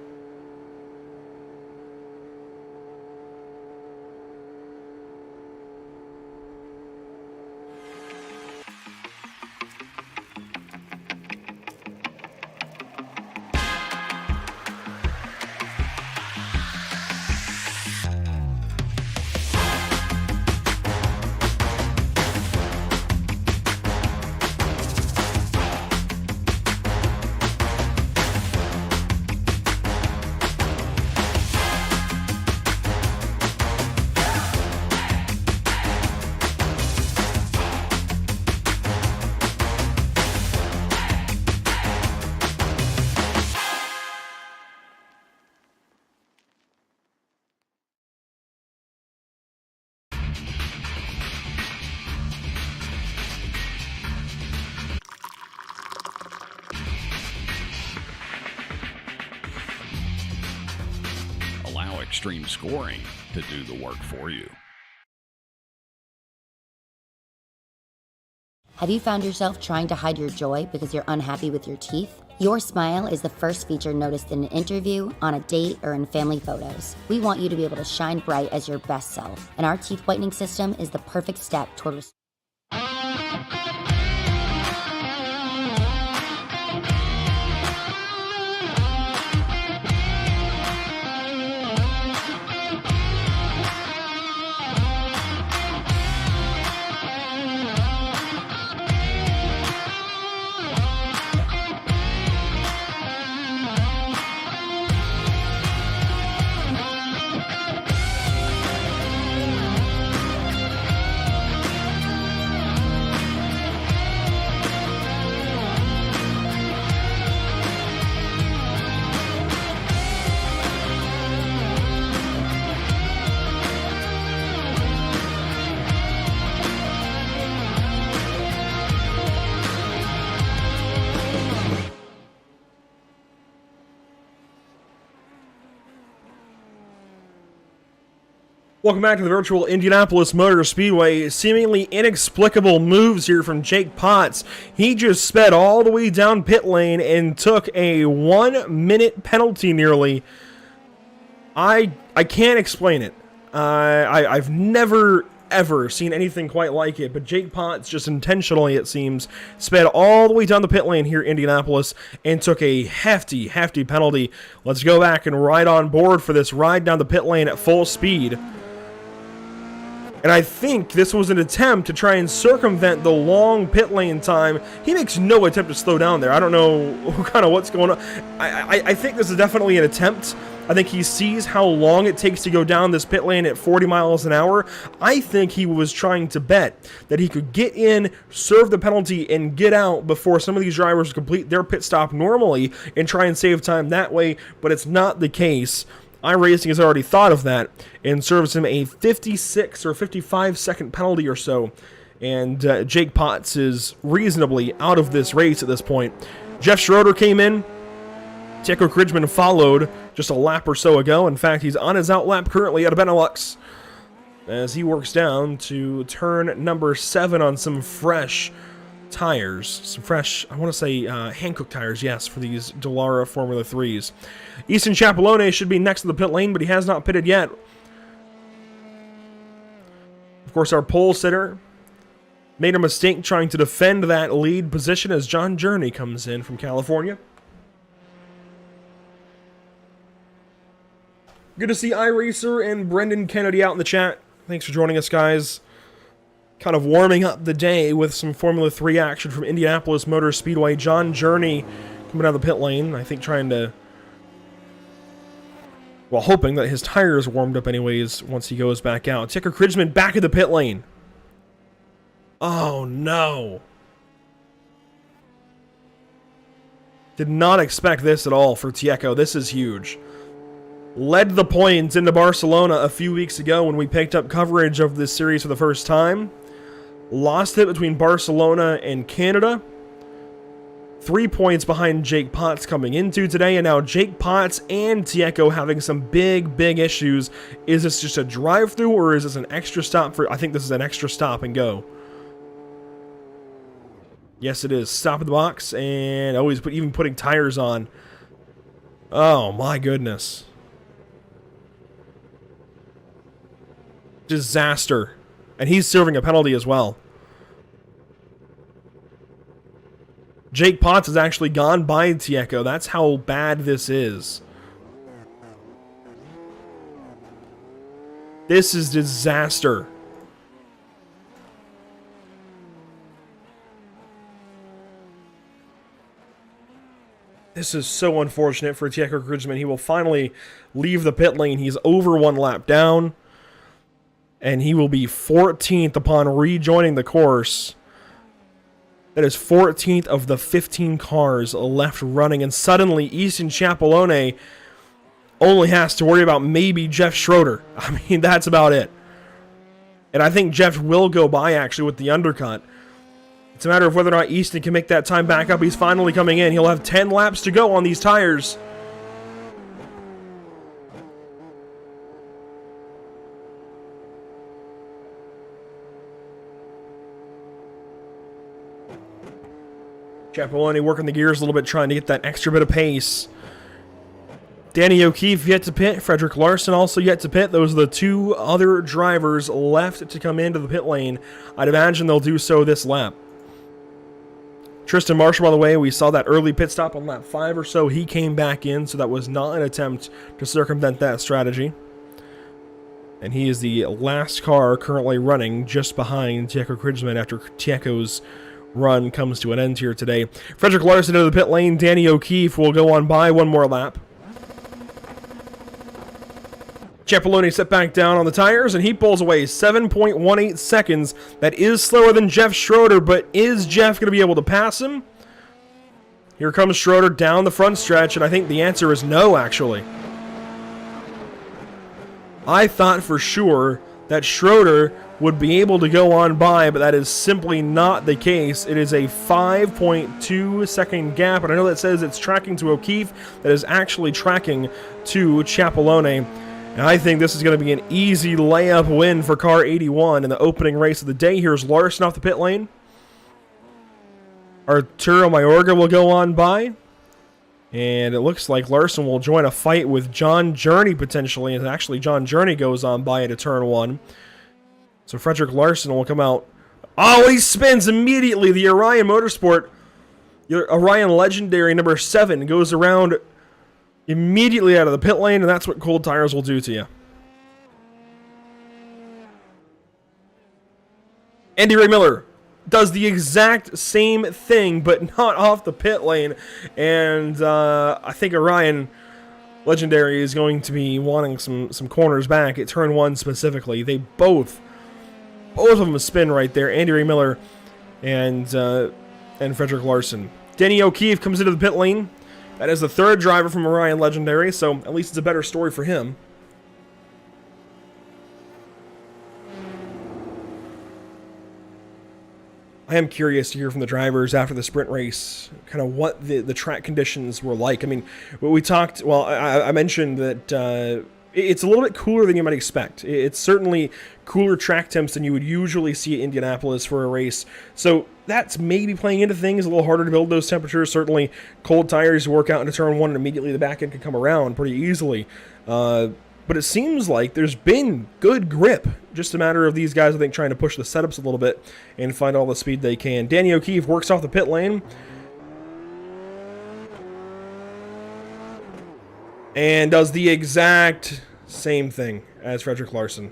Allow extreme scoring to do the work for you. Have you found yourself trying to hide your joy because you're unhappy with your teeth? Your smile is the first feature noticed in an interview, on a date, or in family photos. We want you to be able to shine bright as your best self, and our teeth whitening system is the perfect step toward Welcome back to the virtual Indianapolis Motor Speedway. Seemingly inexplicable moves here from Jake Potts. He just sped all the way down pit lane and took a 1-minute penalty nearly. I can't explain it. I've never ever seen anything quite like it, but Jake Potts just intentionally, it seems, sped all the way down the pit lane here in Indianapolis and took a hefty penalty. Let's go back and ride on board for this ride down the pit lane at full speed. And I think this was an attempt to try and circumvent the long pit lane time. He makes no attempt to slow down there. I don't know kind of what's going on. I think this is definitely an attempt. I think he sees how long it takes to go down this pit lane at 40 miles an hour. I think he was trying to bet that he could get in, serve the penalty, and get out before some of these drivers complete their pit stop normally and try and save time that way, but it's not the case. iRacing has already thought of that and serves him a 56 or 55 second penalty or so. And Jake Potts is reasonably out of this race at this point. Jeff Schroeder came in. Checo Kridgman followed just a lap or so ago. In fact, he's on his out lap currently out of Benelux as he works down to turn number 7 on some fresh tires. Some fresh, I want to say Hankook tires, yes, for these Dallara Formula 3s. Easton Chapelone should be next to the pit lane, but he has not pitted yet. Of course, our pole sitter made a mistake trying to defend that lead position as John Journey comes in from California. Good to see iRacer and Brendan Kennedy out in the chat. Thanks for joining us, guys. Kind of warming up the day with some Formula 3 action from Indianapolis Motor Speedway. John Journey coming out of the pit lane, I think trying to... well, hoping that his tires warmed up anyways once he goes back out. Checo Kridgman back at the pit lane. Oh, no. Did not expect this at all for Checo. This is huge. Led the points into Barcelona a few weeks ago when we picked up coverage of this series for the first time. Lost it between Barcelona and Canada. 3 points behind Jake Potts coming into today, and now Jake Potts and Tieco having some big issues. Is this just a drive-through, or is this an extra stop for... I think this is an extra stop and go. Yes, it is. Stop in the box, and he's even putting tires on. Oh, my goodness. Disaster. And he's serving a penalty as well. Jake Potts has actually gone by Tieco. That's how bad this is. This is disaster. This is so unfortunate for Tieco Krujman. He will finally leave the pit lane. He's over 1 lap down. And he will be 14th upon rejoining the course. That is 14th of the 15 cars left running. And suddenly, Easton Chapelone only has to worry about maybe Jeff Schroeder. I mean, that's about it. And I think Jeff will go by, actually, with the undercut. It's a matter of whether or not Easton can make that time back up. He's finally coming in. He'll have 10 laps to go on these tires. Chapelone working the gears a little bit, trying to get that extra bit of pace. Danny O'Keefe yet to pit. Frederick Larson also yet to pit. Those are the 2 other drivers left to come into the pit lane. I'd imagine they'll do so this lap. Tristan Marshall, by the way, we saw that early pit stop on lap 5 or so. He came back in, so that was not an attempt to circumvent that strategy. And he is the last car currently running just behind Tieco Krujman after Tieco's run comes to an end here today. Frederick Larson into the pit lane. Danny O'Keefe will go on by 1 more lap. Chapelone set back down on the tires, and he pulls away 7.18 seconds. That is slower than Jeff Schroeder, but is Jeff going to be able to pass him? Here comes Schroeder down the front stretch, and I think the answer is no, actually. I thought for sure that Schroeder would be able to go on by, but that is simply not the case. It is a 5.2 second gap, and I know that says it's tracking to O'Keefe. That is actually tracking to Chapelone. And I think this is going to be an easy layup win for car 81 in the opening race of the day. Here's Larson off the pit lane. Arturo Mayorga will go on by. And it looks like Larson will join a fight with John Journey potentially. And actually, John Journey goes on by into turn 1. So Frederick Larson will come out. Oh, he spins immediately. The Orion Motorsport, Orion Legendary number 7 goes around immediately out of the pit lane, and that's what cold tires will do to you. Andy Ray Miller does the exact same thing, but not off the pit lane. And I think Orion Legendary is going to be wanting some corners back at turn 1 specifically. They both of them spin right there. Andy Ray Miller and Frederick Larson. Danny O'Keefe comes into the pit lane. That is the 3rd driver from Orion Legendary, so at least it's a better story for him. I am curious to hear from the drivers after the sprint race, kind of what the track conditions were like. I mean, we talked, well, I mentioned that it's a little bit cooler than you might expect. It's certainly cooler track temps than you would usually see at Indianapolis for a race. So that's maybe playing into things, a little harder to build those temperatures. Certainly cold tires work out into turn 1 and immediately the back end can come around pretty easily. But it seems like there's been good grip. Just a matter of these guys, I think, trying to push the setups a little bit and find all the speed they can. Danny O'Keefe works off the pit lane. And does the exact same thing as Frederick Larson.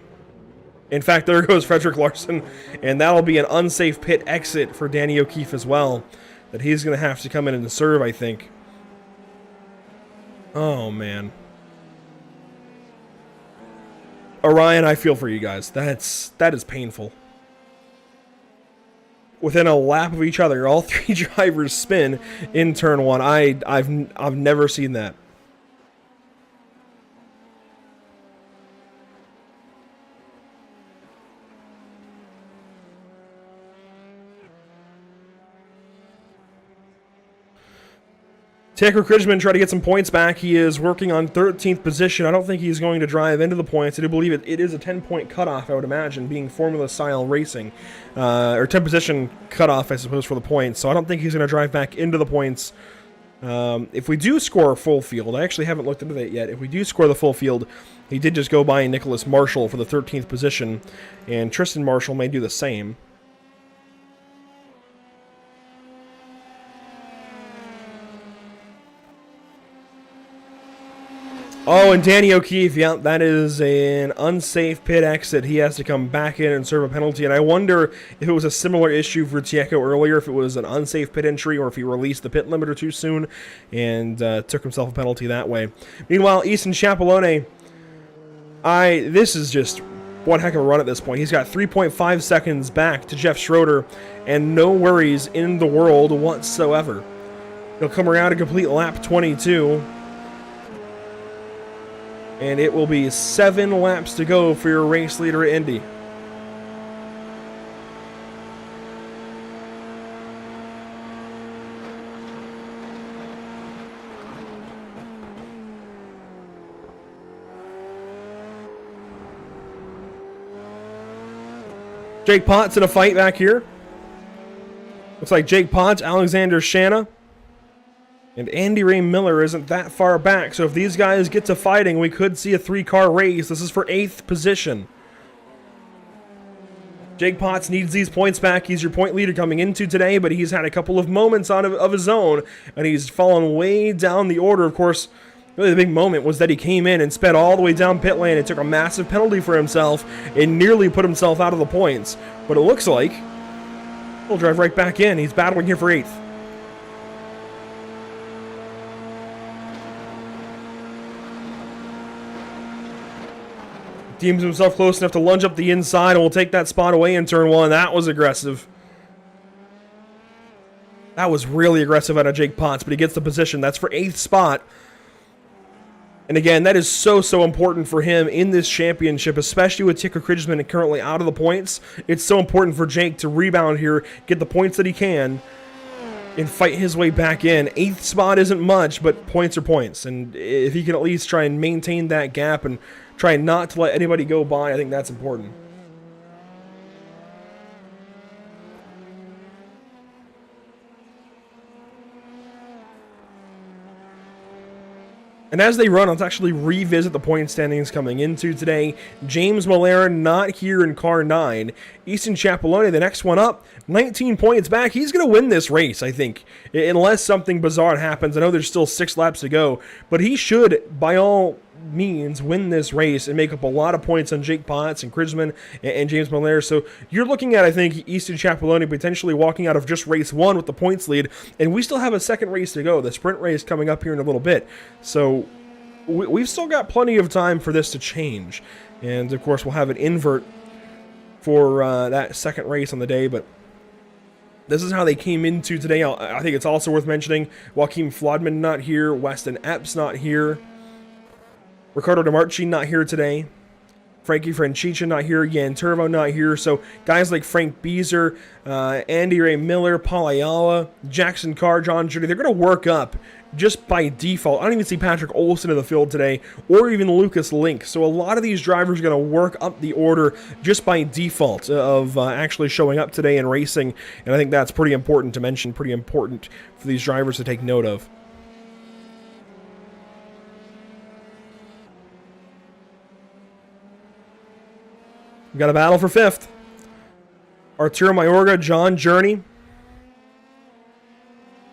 In fact, there goes Frederick Larson, and that'll be an unsafe pit exit for Danny O'Keefe as well, that he's going to have to come in and serve, I think. Oh, man. Orion, I feel for you guys. That is painful. Within a lap of each other, all 3 drivers spin in turn 1. I've never seen that. Taker Kridgman tried to get some points back. He is working on 13th position. I don't think he's going to drive into the points. I do believe it is a 10-point cutoff, I would imagine, being Formula-style racing. Or 10-position cutoff, I suppose, for the points. So I don't think he's going to drive back into the points. If we do score full field, I actually haven't looked into that yet. If we do score the full field, he did just go by Nicholas Marshall for the 13th position. And Tristan Marshall may do the same. Oh, and Danny O'Keefe, yeah, that is an unsafe pit exit. He has to come back in and serve a penalty, and I wonder if it was a similar issue for Tieco earlier, if it was an unsafe pit entry, or if he released the pit limiter too soon and took himself a penalty that way. Meanwhile, Easton Chapelone, this is just one heck of a run at this point. He's got 3.5 seconds back to Jeff Schroeder, and no worries in the world whatsoever. He'll come around to complete lap 22. And it will be 7 laps to go for your race leader at Indy. Jake Potts in a fight back here. Looks like Jake Potts, Alexander Shanna, and Andy Ray Miller isn't that far back, so if these guys get to fighting, we could see a 3-car race. This is for 8th position. Jake Potts needs these points back. He's your point leader coming into today, but he's had a couple of moments of his own, and he's fallen way down the order. Of course, really the big moment was that he came in and sped all the way down pit lane and took a massive penalty for himself and nearly put himself out of the points. But it looks like he'll drive right back in. He's battling here for 8th. Deems himself close enough to lunge up the inside and will take that spot away in turn 1. That was aggressive. That was really aggressive out of Jake Potts, but he gets the position. That's for 8th spot. And again, that is so important for him in this championship, especially with Taker Kridgman currently out of the points. It's so important for Jake to rebound here, get the points that he can, and fight his way back in. 8th spot isn't much, but points are points. And if he can at least try and maintain that gap and try not to let anybody go by, I think that's important. And as they run, let's actually revisit the point standings coming into today. James Malaren not here in car 9. Easton Chapelone, the next one up, 19 points back. He's going to win this race, I think, unless something bizarre happens. I know there's still 6 laps to go, but he should, by all means, win this race and make up a lot of points on Jake Potts and Kridgman and James Malare. So you're looking at, I think, Easton Chapelone potentially walking out of just race 1 with the points lead, and we still have a second race to go, the sprint race coming up here in a little bit. So we've still got plenty of time for this to change, and of course we'll have an invert for that second race on the day, but this is how they came into today. I think it's also worth mentioning Joachim Flodman not here, Weston Epps not here, Ricardo DeMarchi not here today, Frankie Franchicha not here, Jan Turbo not here. So guys like Frank Beezer, Andy Ray Miller, Paul Ayala, Jackson Carr, John Judy, they're going to work up just by default. I don't even see Patrick Olson in the field today, or even Lucas Link. So a lot of these drivers are going to work up the order just by default of actually showing up today and racing. And I think that's pretty important to mention, pretty important for these drivers to take note of. We've got a battle for 5th. Arturo Mayorga, John Journey.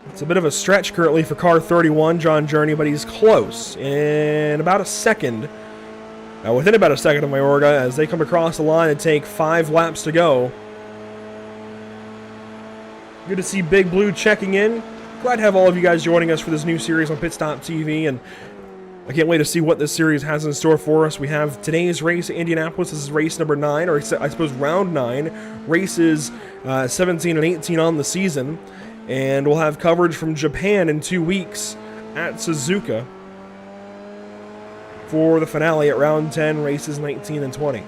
It's a bit of a stretch currently for car 31, John Journey, but he's close. In about a second. Within about a second of Mayorga as they come across the line and take 5 laps to go. Good to see Big Blue checking in. Glad to have all of you guys joining us for this new series on Pit Stop TV, and I can't wait to see what this series has in store for us. We have today's race at Indianapolis. This is race number 9, or I suppose round 9. Races 17 and 18 on the season. And we'll have coverage from Japan in 2 weeks at Suzuka for the finale at round 10, races 19 and 20.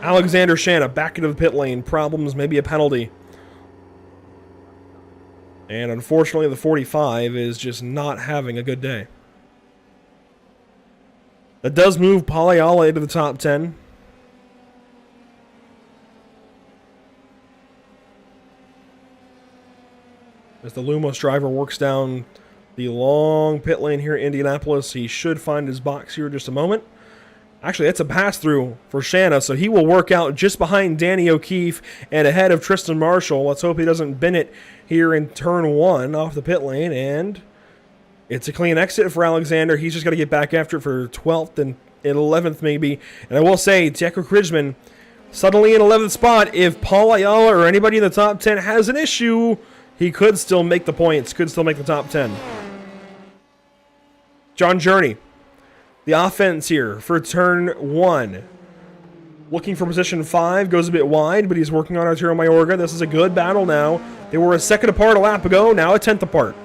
Alexander Shanna back into the pit lane. Problems, maybe a penalty. And unfortunately, the 45 is just not having a good day. That does move Pagliala into the top 10. As the Lumos driver works down the long pit lane here in Indianapolis, he should find his box here in just a moment. Actually, that's a pass-through for Shanna, so he will work out just behind Danny O'Keefe and ahead of Tristan Marshall. Let's hope he doesn't bin it here in turn 1 off the pit lane, and it's a clean exit for Alexander. He's just got to get back after it for 12th and 11th maybe. And I will say, Tieko Kridgman suddenly in 11th spot. If Paul Ayala or anybody in the top 10 has an issue, he could still make the points, could still make the top 10. John Journey, the offense here for turn 1. Looking for position 5, goes a bit wide, but he's working on Arturo Mayorga. This is a good battle now. They were a second apart a lap ago, now a 10th apart.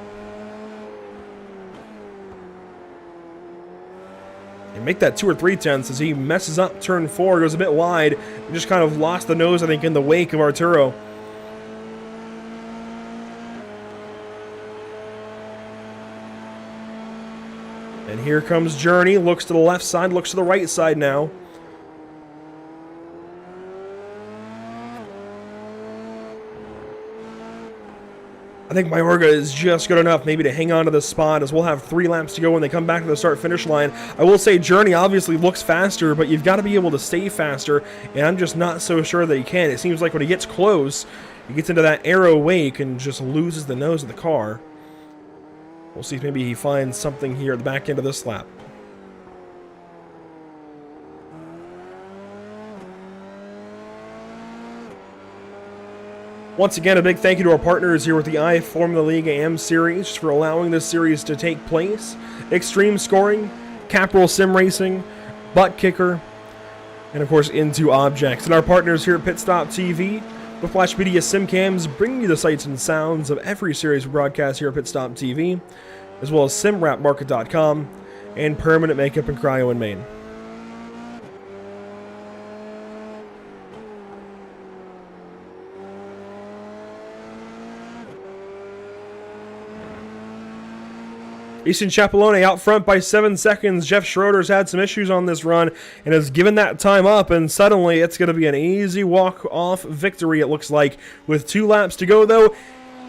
And make that 2 or 3 tenths as he messes up turn 4, goes a bit wide, and just kind of lost the nose, I think, in the wake of Arturo. And here comes Journey, looks to the left side, looks to the right side now. I think Mayorga is just good enough maybe to hang on to this spot, as we'll have 3 laps to go when they come back to the start-finish line. I will say Journey obviously looks faster, but you've got to be able to stay faster, and I'm just not so sure that he can. It seems like when he gets close, he gets into that arrow wake and just loses the nose of the car. We'll see if maybe he finds something here at the back end of this lap. Once again, a big thank you to our partners here with the iFormula League AM series for allowing this series to take place. Extreme Scoring, Capital Sim Racing, Butt Kicker, and of course Into Objects. And our partners here at Pit Stop TV, Whiplash Media Simcams, bringing you the sights and sounds of every series we broadcast here at Pit Stop TV, as well as SimWrapMarket.com and Permanent Makeup and Cryo in Maine. Easton Chapelone out front by 7 seconds. Jeff Schroeder's had some issues on this run and has given that time up, and suddenly it's going to be an easy walk-off victory, it looks like. With 2 laps to go, though,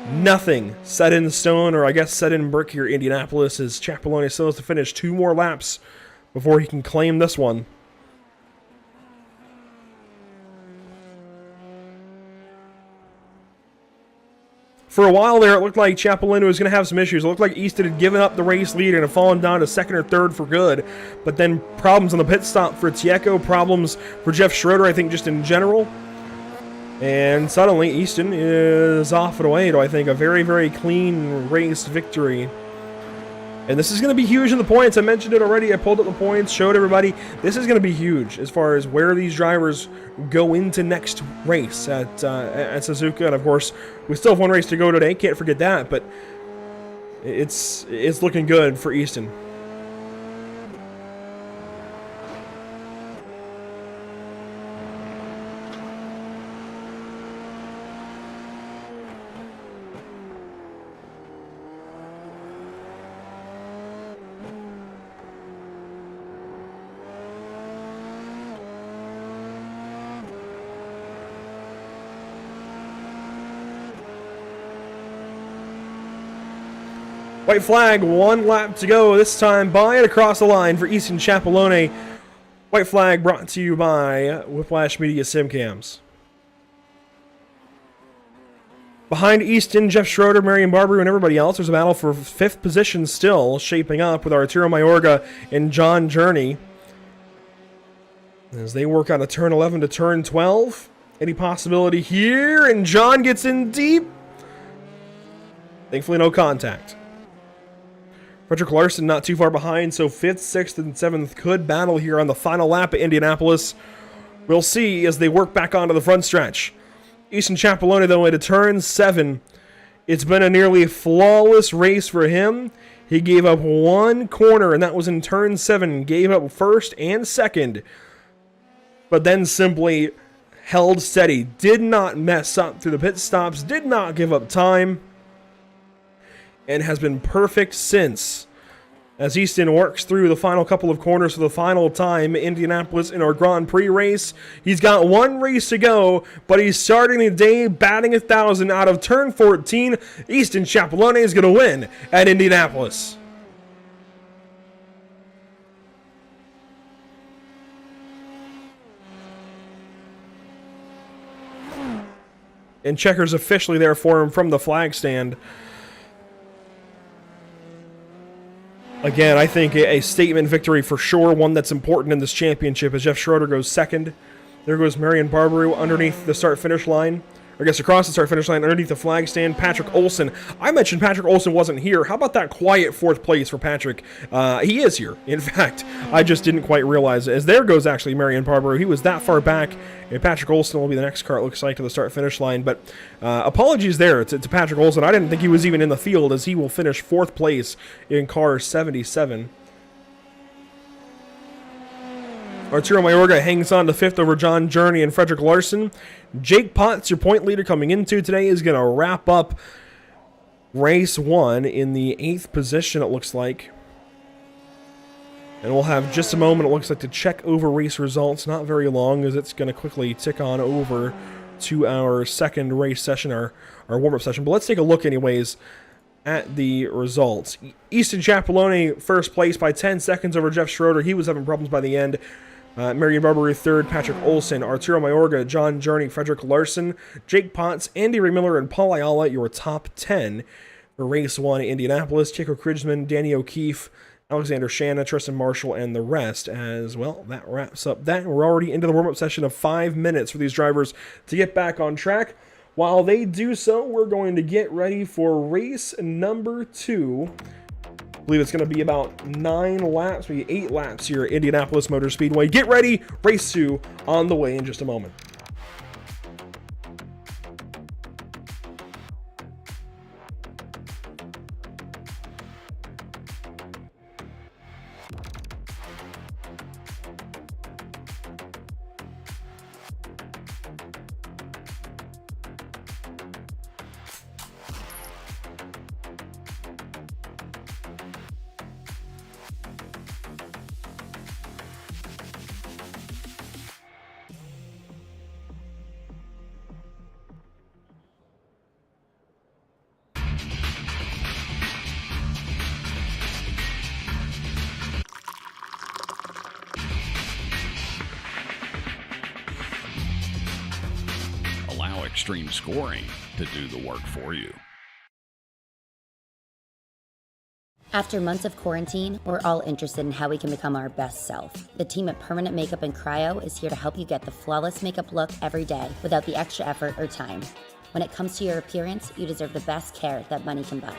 nothing set in stone, or I guess set in brick here in Indianapolis, as Chapelone still has to finish 2 more laps before he can claim this one. For a while there, it looked like Chapelino was going to have some issues. It looked like Easton had given up the race lead and had fallen down to 2nd or 3rd for good. But then problems on the pit stop for Tieko, problems for Jeff Schroeder, I think, just in general. And suddenly, Easton is off and away to, I think, a very, very clean race victory. And this is going to be huge in the points. I mentioned it already. I pulled up the points, showed everybody. This is going to be huge as far as where these drivers go into next race at Suzuka. And, of course, we still have 1 race to go today. Can't forget that. But it's looking good for Easton. White flag, 1 lap to go, this time by and across the line for Easton Chapelone. White flag brought to you by Whiplash Media Simcams. Behind Easton, Jeff Schroeder, Marion Barber, and everybody else, there's a battle for 5th position still shaping up with Arturo Mayorga and John Journey as they work on a turn 11 to turn 12. Any possibility here? And John gets in deep. Thankfully, no contact. Frederick Larson not too far behind, so 5th, 6th, and 7th could battle here on the final lap at Indianapolis. We'll see as they work back onto the front stretch. Easton Chapelone, though, into turn 7. It's been a nearly flawless race for him. He gave up 1 corner, and that was in turn 7. Gave up 1st and 2nd, but then simply held steady. Did not mess up through the pit stops, did not give up time. and has been perfect since. As Easton works through the final couple of corners for the final time, Indianapolis in our Grand Prix race. He's got one race to go, but he's starting the day batting 1,000 out of turn 14. Easton Chapelone is going to win at Indianapolis. And checkers officially there for him from the flag stand. Again, I think a statement victory for sure, one that's important in this championship as Jeff Schroeder goes second. There goes Marion Barberu underneath the start-finish line. Or I guess across the start-finish line underneath the flag stand. Patrick Olson. I mentioned Patrick Olson wasn't here. How about that quiet fourth place for Patrick? He is here. In fact, I just didn't quite realize it. As there goes actually Marion Barberu. He was that far back. And Patrick Olson will be the next car, it looks like, to the start-finish line. But apologies there to Patrick Olson. I didn't think he was even in the field, as he will finish fourth place in car 77. Arturo Mayorga hangs on to fifth over John Journey and Frederick Larson. Jake Potts, your point leader coming into today, is going to wrap up race 1 in the 8th position, it looks like. And we'll have just a moment, it looks like, to check over race results. Not very long, as it's going to quickly tick on over to our second race session, our warm-up session. But let's take a look anyways at the results. Easton Chapelone first place by 10 seconds over Jeff Schroeder. He was having problems by the end. Marion Barberu third, Patrick Olson, Arturo Mayorga, John Journey, Frederick Larson, Jake Potts, Andy Ray Miller, and Paul Ayala, your top 10 for race 1 at Indianapolis. Chico Kridgman, Danny O'Keefe, Alexander Shanna, Tristan Marshall, and the rest as well. That wraps up that. We're already into the warm-up session of 5 minutes for these drivers to get back on track. While they do so, we're going to get ready for race number 2. I believe it's going to be about 9 laps, maybe 8 laps here at Indianapolis Motor Speedway. Get ready, race 2 on the way in just a moment. Allow extreme scoring to do the work for you. After months of quarantine, we're all interested in how we can become our best self. The team at Permanent Makeup and Cryo is here to help you get the flawless makeup look every day without the extra effort or time. When it comes to your appearance, you deserve the best care that money can buy.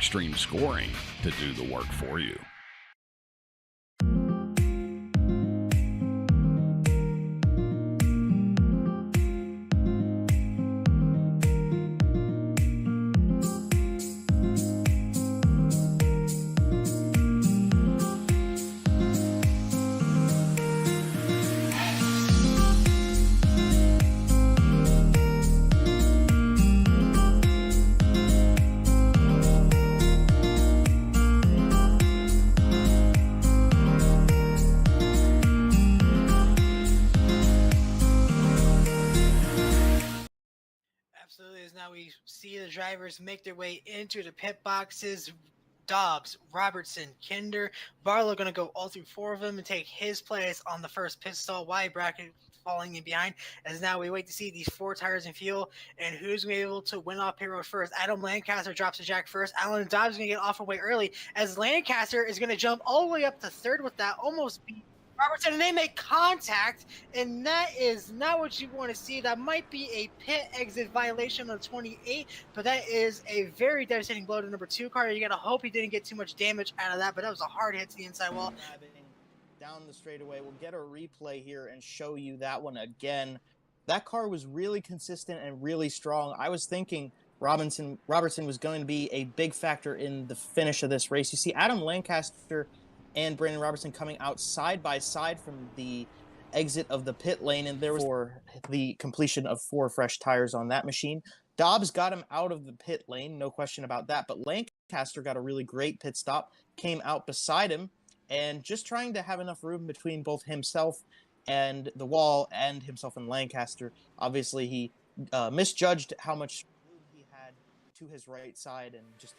extreme scoring to do the work for you. Absolutely. As now we see the drivers make their way into the pit boxes. Dobbs, Robertson, Kinder, Barlow going to go all through 4 of them and take his place on the first pit stall. Wide bracket falling in behind. As now we wait to see these 4 tires and fuel and who's going to be able to win off pit road first. Adam Lancaster drops the jack first. Alan Dobbs is going to get off away early as Lancaster is going to jump all the way up to 3rd with that, almost beat Robertson, and they make contact, and that is not what you want to see. That might be a pit exit violation of 28, but that is a very devastating blow to number 2 car. You got to hope he didn't get too much damage out of that, but that was a hard hit to the inside wall. Down the straightaway, we'll get a replay here and show you that one again. That car was really consistent and really strong. I was thinking Robertson was going to be a big factor in the finish of this race. You see Adam Lancaster and Brandon Robertson coming out side by side from the exit of the pit lane, and there was for the completion of 4 fresh tires on that machine. Dobbs got him out of the pit lane, no question about that, but Lancaster got a really great pit stop, came out beside him, and just trying to have enough room between both himself and the wall and himself and Lancaster. Obviously, he misjudged how much room he had to his right side and just...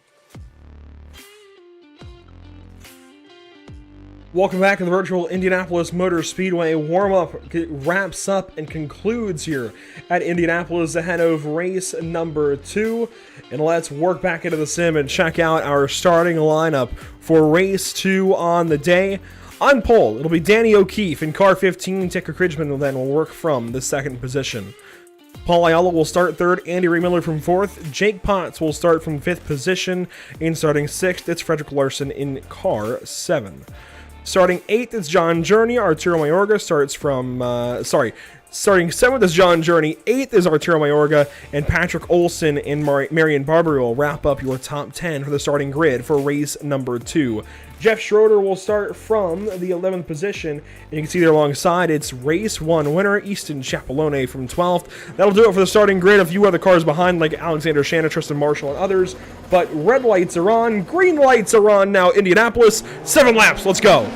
Welcome back to the virtual Indianapolis Motor Speedway. Warm-up wraps up and concludes here at Indianapolis ahead of race number 2. And let's work back into the sim and check out our starting lineup for race 2 on the day. On pole, it'll be Danny O'Keefe in car 15. Ticker Cridgman will work from the 2nd position. Paul Ayala will start 3rd, Andy Ray Miller from 4th, Jake Potts will start from 5th position, and starting 6th, it's Frederick Larson in car 7. Starting 8th is John Journey. Arturo Mayorga starts from, starting 7th is John Journey. 8th is Arturo Mayorga. And Patrick Olson and Marion Barber will wrap up your top 10 for the starting grid for race number 2. Jeff Schroeder will start from the 11th position. And you can see there alongside, it's race 1 winner, Easton Chapelone from 12th. That'll do it for the starting grid. A few other cars behind, like Alexander Shanna, Tristan Marshall, and others. But red lights are on, green lights are on now. Indianapolis, 7 laps, let's go.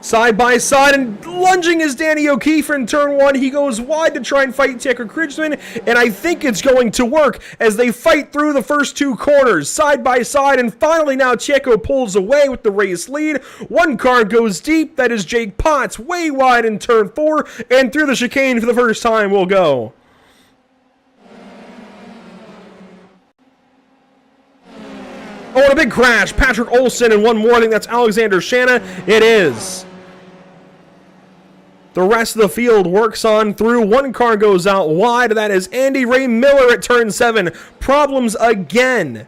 Side by side, and lunging is Danny O'Keefe in turn 1. He goes wide to try and fight Ticker Cridgman, and I think it's going to work as they fight through the first 2 corners, side by side, and finally now Checo pulls away with the race lead. 1 car goes deep, that is Jake Potts, way wide in turn 4, and through the chicane for the first time we'll go. Oh, and a big crash. Patrick Olson and one more. I think that's Alexander Shanna. It is. The rest of the field works on through. 1 car goes out wide. That is Andy Ray Miller at turn 7. Problems again.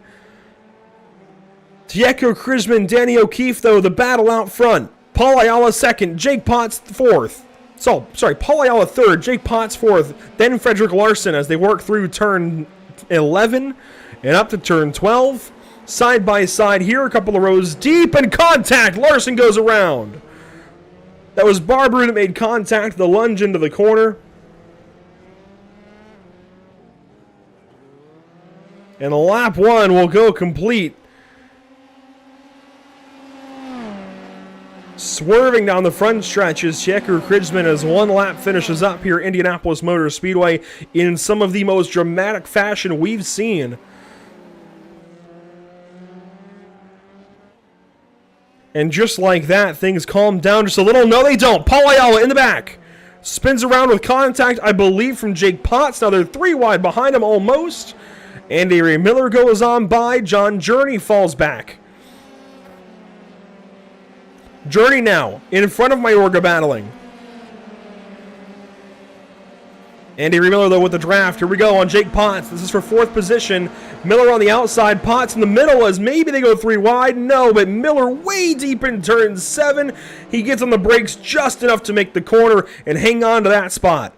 Tieko Crisman, Danny O'Keefe, though, the battle out front. Paul Ayala 2nd. Jake Potts 4th. So, sorry, Paul Ayala 3rd. Jake Potts 4th. Then Frederick Larson as they work through turn 11 and up to turn 12. Side by side here, a couple of rows deep, and contact! Larson goes around. That was Barber that made contact, the lunge into the corner. And lap 1 will go complete. Swerving down the front stretches, Checker Cridgman as 1 lap finishes up here at Indianapolis Motor Speedway in some of the most dramatic fashion we've seen. And just like that, things calm down just a little. No, they don't. Paul Ayala in the back. Spins around with contact, I believe, from Jake Potts. Now they're 3 wide behind him almost. Andy Ray Miller goes on by. John Journey falls back. Journey now, in front of Mayorga battling. Andy Miller, though, with the draft. Here we go on Jake Potts. This is for 4th position. Miller on the outside. Potts in the middle as maybe they go 3 wide. No, but Miller way deep in turn 7. He gets on the brakes just enough to make the corner and hang on to that spot.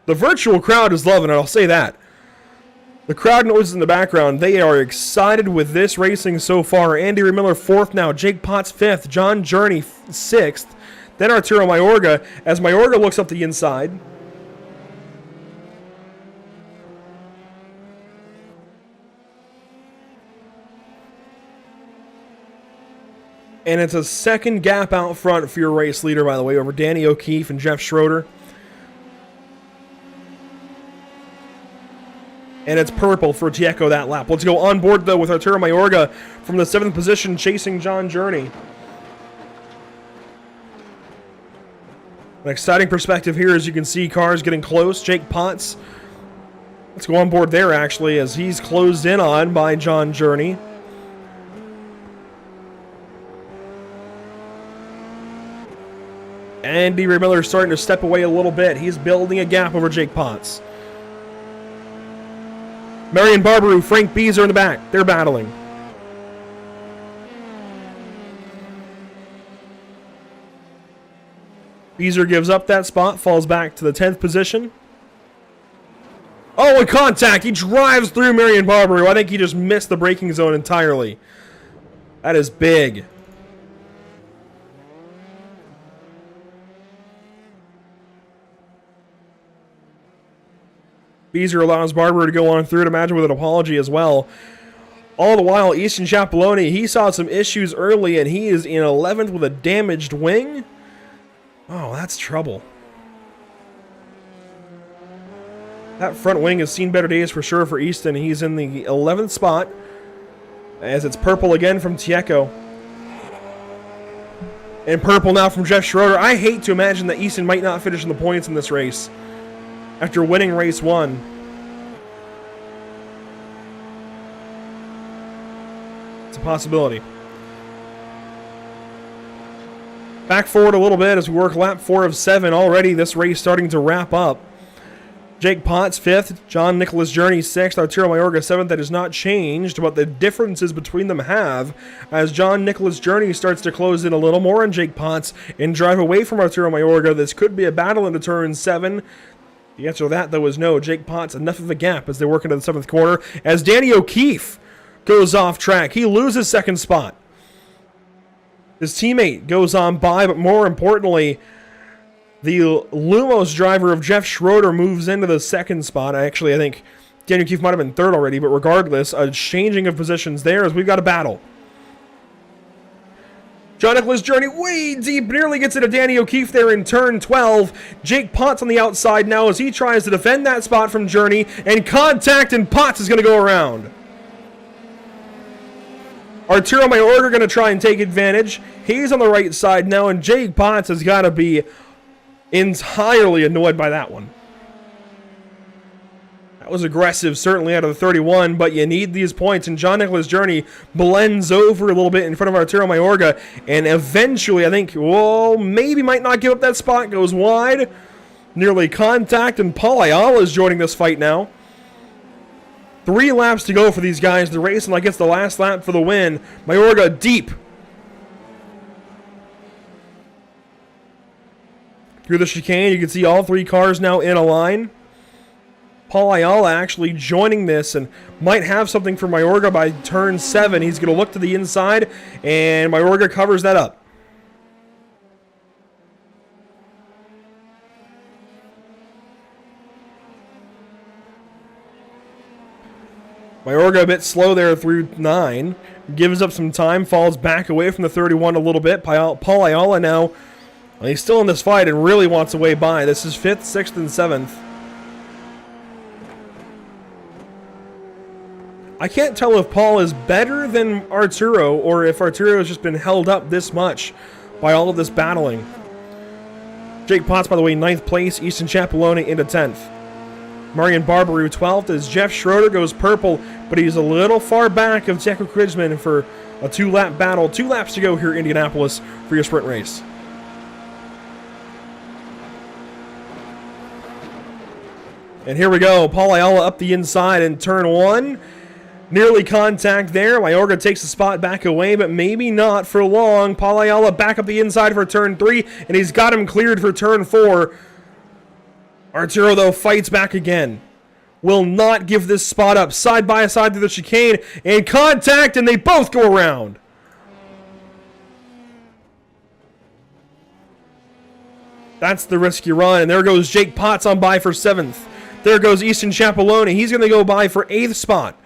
The virtual crowd is loving it, I'll say that. The crowd noises in the background, they are excited with this racing so far. Andy Miller 4th now. Jake Potts 5th. John Journey 6th. Then Arturo Mayorga, as Mayorga looks up the inside. And it's a second gap out front for your race leader, by the way, over Danny O'Keefe and Jeff Schroeder. And it's purple for Tieco that lap. Let's go on board, though, with Arturo Mayorga from the 7th position, chasing John Journey. An exciting perspective here, as you can see cars getting close. Jake Potts, let's go on board there, actually, as he's closed in on by John Journey. Andy Miller starting to step away a little bit. He's building a gap over Jake Potts. Marion Barberu, Frank Beazer in the back. They're battling. Beazer gives up that spot, falls back to the 10th position. Oh, a contact! He drives through Marion Barberu. I think he just missed the braking zone entirely. That is big. Beazer allows Barberu to go on through, to imagine with an apology as well. All the while, Easton Chapeloni, he saw some issues early, and he is in 11th with a damaged wing. Oh, that's trouble. That front wing has seen better days for sure for Easton. He's in the 11th spot, as it's purple again from Tieco. And purple now from Jeff Schroeder. I hate to imagine that Easton might not finish in the points in this race after winning race 1. It's a possibility. Back forward a little bit as we work lap 4 of 7. Already this race starting to wrap up. Jake Potts 5th, John Nicholas Journey 6th, Arturo Mayorga 7th. That has not changed, but the differences between them have, as John Nicholas Journey starts to close in a little more on Jake Potts and drive away from Arturo Mayorga. This could be a battle into turn 7. The answer to that, though, is no. Jake Potts, enough of a gap as they work into the 7th corner. As Danny O'Keefe goes off track, he loses 2nd spot. His teammate goes on by, but more importantly, the Lumos driver of Jeff Schroeder moves into the 2nd spot. Actually, I think Danny O'Keefe might have been 3rd already, but regardless, a changing of positions there as we've got a battle. John Nicholas Journey way deep, nearly gets into Danny O'Keefe there in turn 12. Jake Potts on the outside now as he tries to defend that spot from Journey, and contact, and Potts is going to go around. Arturo Mayorga going to try and take advantage. He's on the right side now, and Jake Potts has got to be entirely annoyed by that one. That was aggressive, certainly out of the 31, but you need these points, and John Nicholas Journey blends over a little bit in front of Arturo Mayorga, and eventually, I think, well, maybe might not give up that spot, goes wide, nearly contact, and Paul Ayala is joining this fight now. 3 laps to go for these guys. They're racing like it's the last lap for the win. Mayorga deep. Through the chicane, you can see all 3 cars now in a line. Paul Ayala actually joining this and might have something for Mayorga by turn 7. He's going to look to the inside, and Mayorga covers that up. Mayorga a bit slow there through 9. Gives up some time, falls back away from the 31 a little bit. Paul Ayala now, well, he's still in this fight and really wants a way by. This is 5th, 6th, and 7th. I can't tell if Paul is better than Arturo or if Arturo has just been held up this much by all of this battling. Jake Potts, by the way, 9th place. Easton Chapeloni into 10th. Marian Barberu 12th as Jeff Schroeder goes purple, but he's a little far back of Tieko Kridgman for a 2-lap battle. 2 laps to go here in Indianapolis for your sprint race. And here we go. Paul Ayala up the inside in turn 1. Nearly contact there. Mayorga takes the spot back away, but maybe not for long. Paul Ayala back up the inside for turn 3, and he's got him cleared for turn 4. Arturo, though, fights back again. Will not give this spot up. Side by side to the chicane, and contact, and they both go around. That's the risk you run, and there goes Jake Potts on by for 7th. There goes Easton Chapeloni. He's going to go by for 8th spot.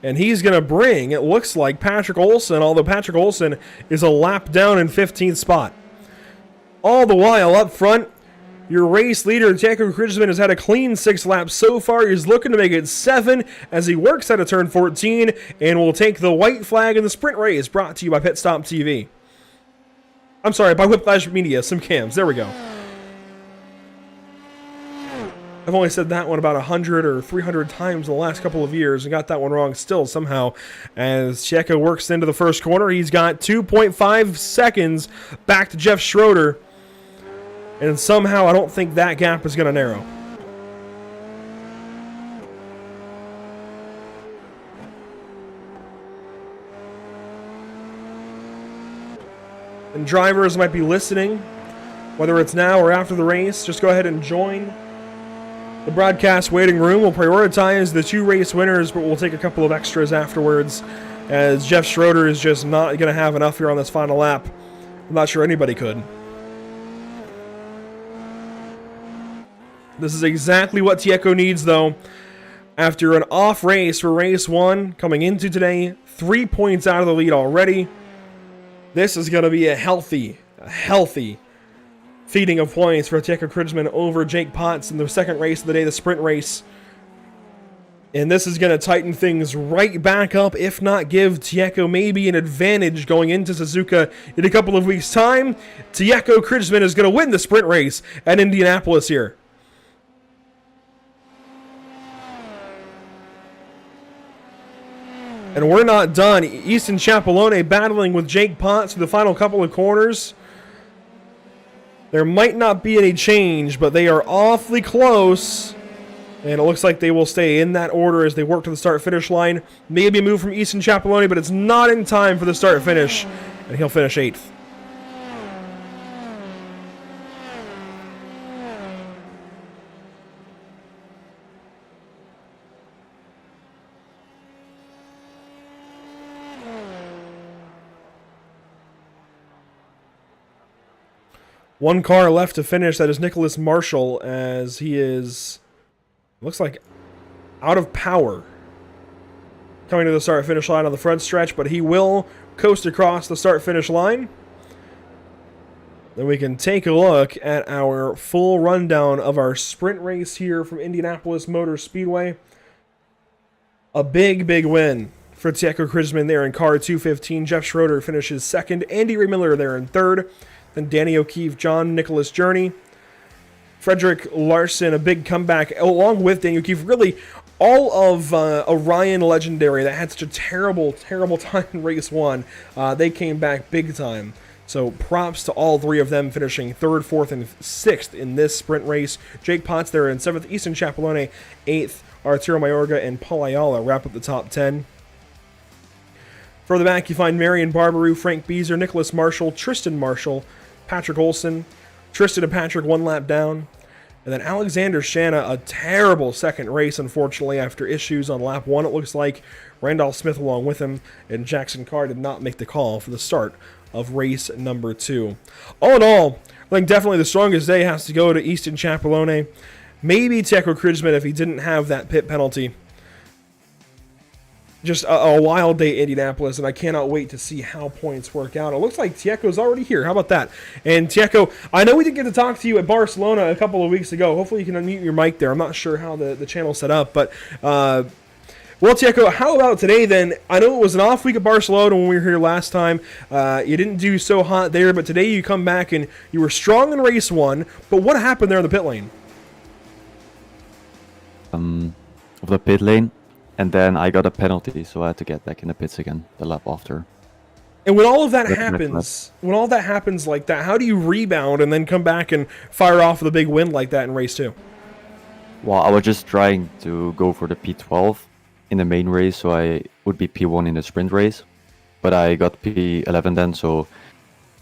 And he's going to bring, it looks like, Patrick Olson, although Patrick Olson is a lap down in 15th spot. All the while, up front, your race leader, Tieko Kridgman, has had a clean 6 laps so far. He's looking to make it 7 as he works out of turn 14 and will take the white flag in the sprint race, brought to you by Pit Stop TV. I'm sorry, by Whiplash Media, some cams. There we go. I've only said that one about 100 or 300 times in the last couple of years and got that one wrong still somehow. As Tieko works into the first corner, he's got 2.5 seconds back to Jeff Schroeder. And somehow I don't think that gap is going to narrow. And drivers might be listening, whether it's now or after the race. Just go ahead and join the broadcast waiting room. We'll prioritize the 2 race winners, but we'll take a couple of extras afterwards, as Jeff Schroeder is just not going to have enough here on this final lap. I'm not sure anybody could. This is exactly what Tieko needs, though. After an off race for race 1, coming into today, 3 points out of the lead already. This is going to be a healthy feeding of points for Tieko Kridgman over Jake Potts in the second race of the day, the sprint race. And this is going to tighten things right back up, if not give Tieko maybe an advantage going into Suzuka in a couple of weeks' time. Tieko Kridgman is going to win the sprint race at Indianapolis here. And we're not done. Easton Chapeloni battling with Jake Potts for the final couple of corners. There might not be any change, but they are awfully close. And it looks like they will stay in that order as they work to the start-finish line. Maybe a move from Easton Chapeloni, but it's not in time for the start-finish. And he'll finish 8th. One car left to finish. That is Nicholas Marshall, as he is, looks like, out of power coming to the start-finish line on the front stretch, but he will coast across the start-finish line. Then we can take a look at our full rundown of our sprint race here from Indianapolis Motor Speedway. A big win for Tieko Kridgman there in car 215. Jeff Schroeder finishes 2nd. Andy Ray Miller there in 3rd. Then Danny O'Keefe, John Nicholas Journey. Frederick Larson, a big comeback, along with Danny O'Keefe. Really, all of Orion Legendary that had such a terrible time in race 1, they came back big time. So props to all 3 of them finishing 3rd, 4th, and 6th in this sprint race. Jake Potts there in 7th. Easton Chapeloni, 8th. Arturo Mayorga and Paul Ayala wrap up the top 10. Further back, you find Marion Barberu, Frank Beezer, Nicholas Marshall, Tristan Marshall, Patrick Olson. Tristan and Patrick 1 lap down. And then Alexander Shanna, a terrible second race, unfortunately, after issues on lap 1, it looks like. Randolph Smith along with him, and Jackson Carr did not make the call for the start of race number 2. All in all, I think definitely the strongest day has to go to Easton Chapeloni. Maybe Tieko Kridgman if he didn't have that pit penalty. Just a wild day in Indianapolis, and I cannot wait to see how points work out. It looks like Tieko's already here. How about that? And Tieko, I know we didn't get to talk to you at Barcelona a couple of weeks ago. Hopefully you can unmute your mic there. I'm not sure how the channel's set up, but Well, Tieko, how about today then? I know it was an off week at Barcelona when we were here last time. You didn't do so hot there, but today you come back and you were strong in race 1. But what happened there in the pit lane? Of the pit lane, and then I got a penalty, so I had to get back in the pits again the lap after. And when all of that happens like that, how do you rebound and then come back and fire off with a big win like that in race 2? Well, I was just trying to go for the P12 in the main race, so I would be P1 in the sprint race, but I got P11 then, so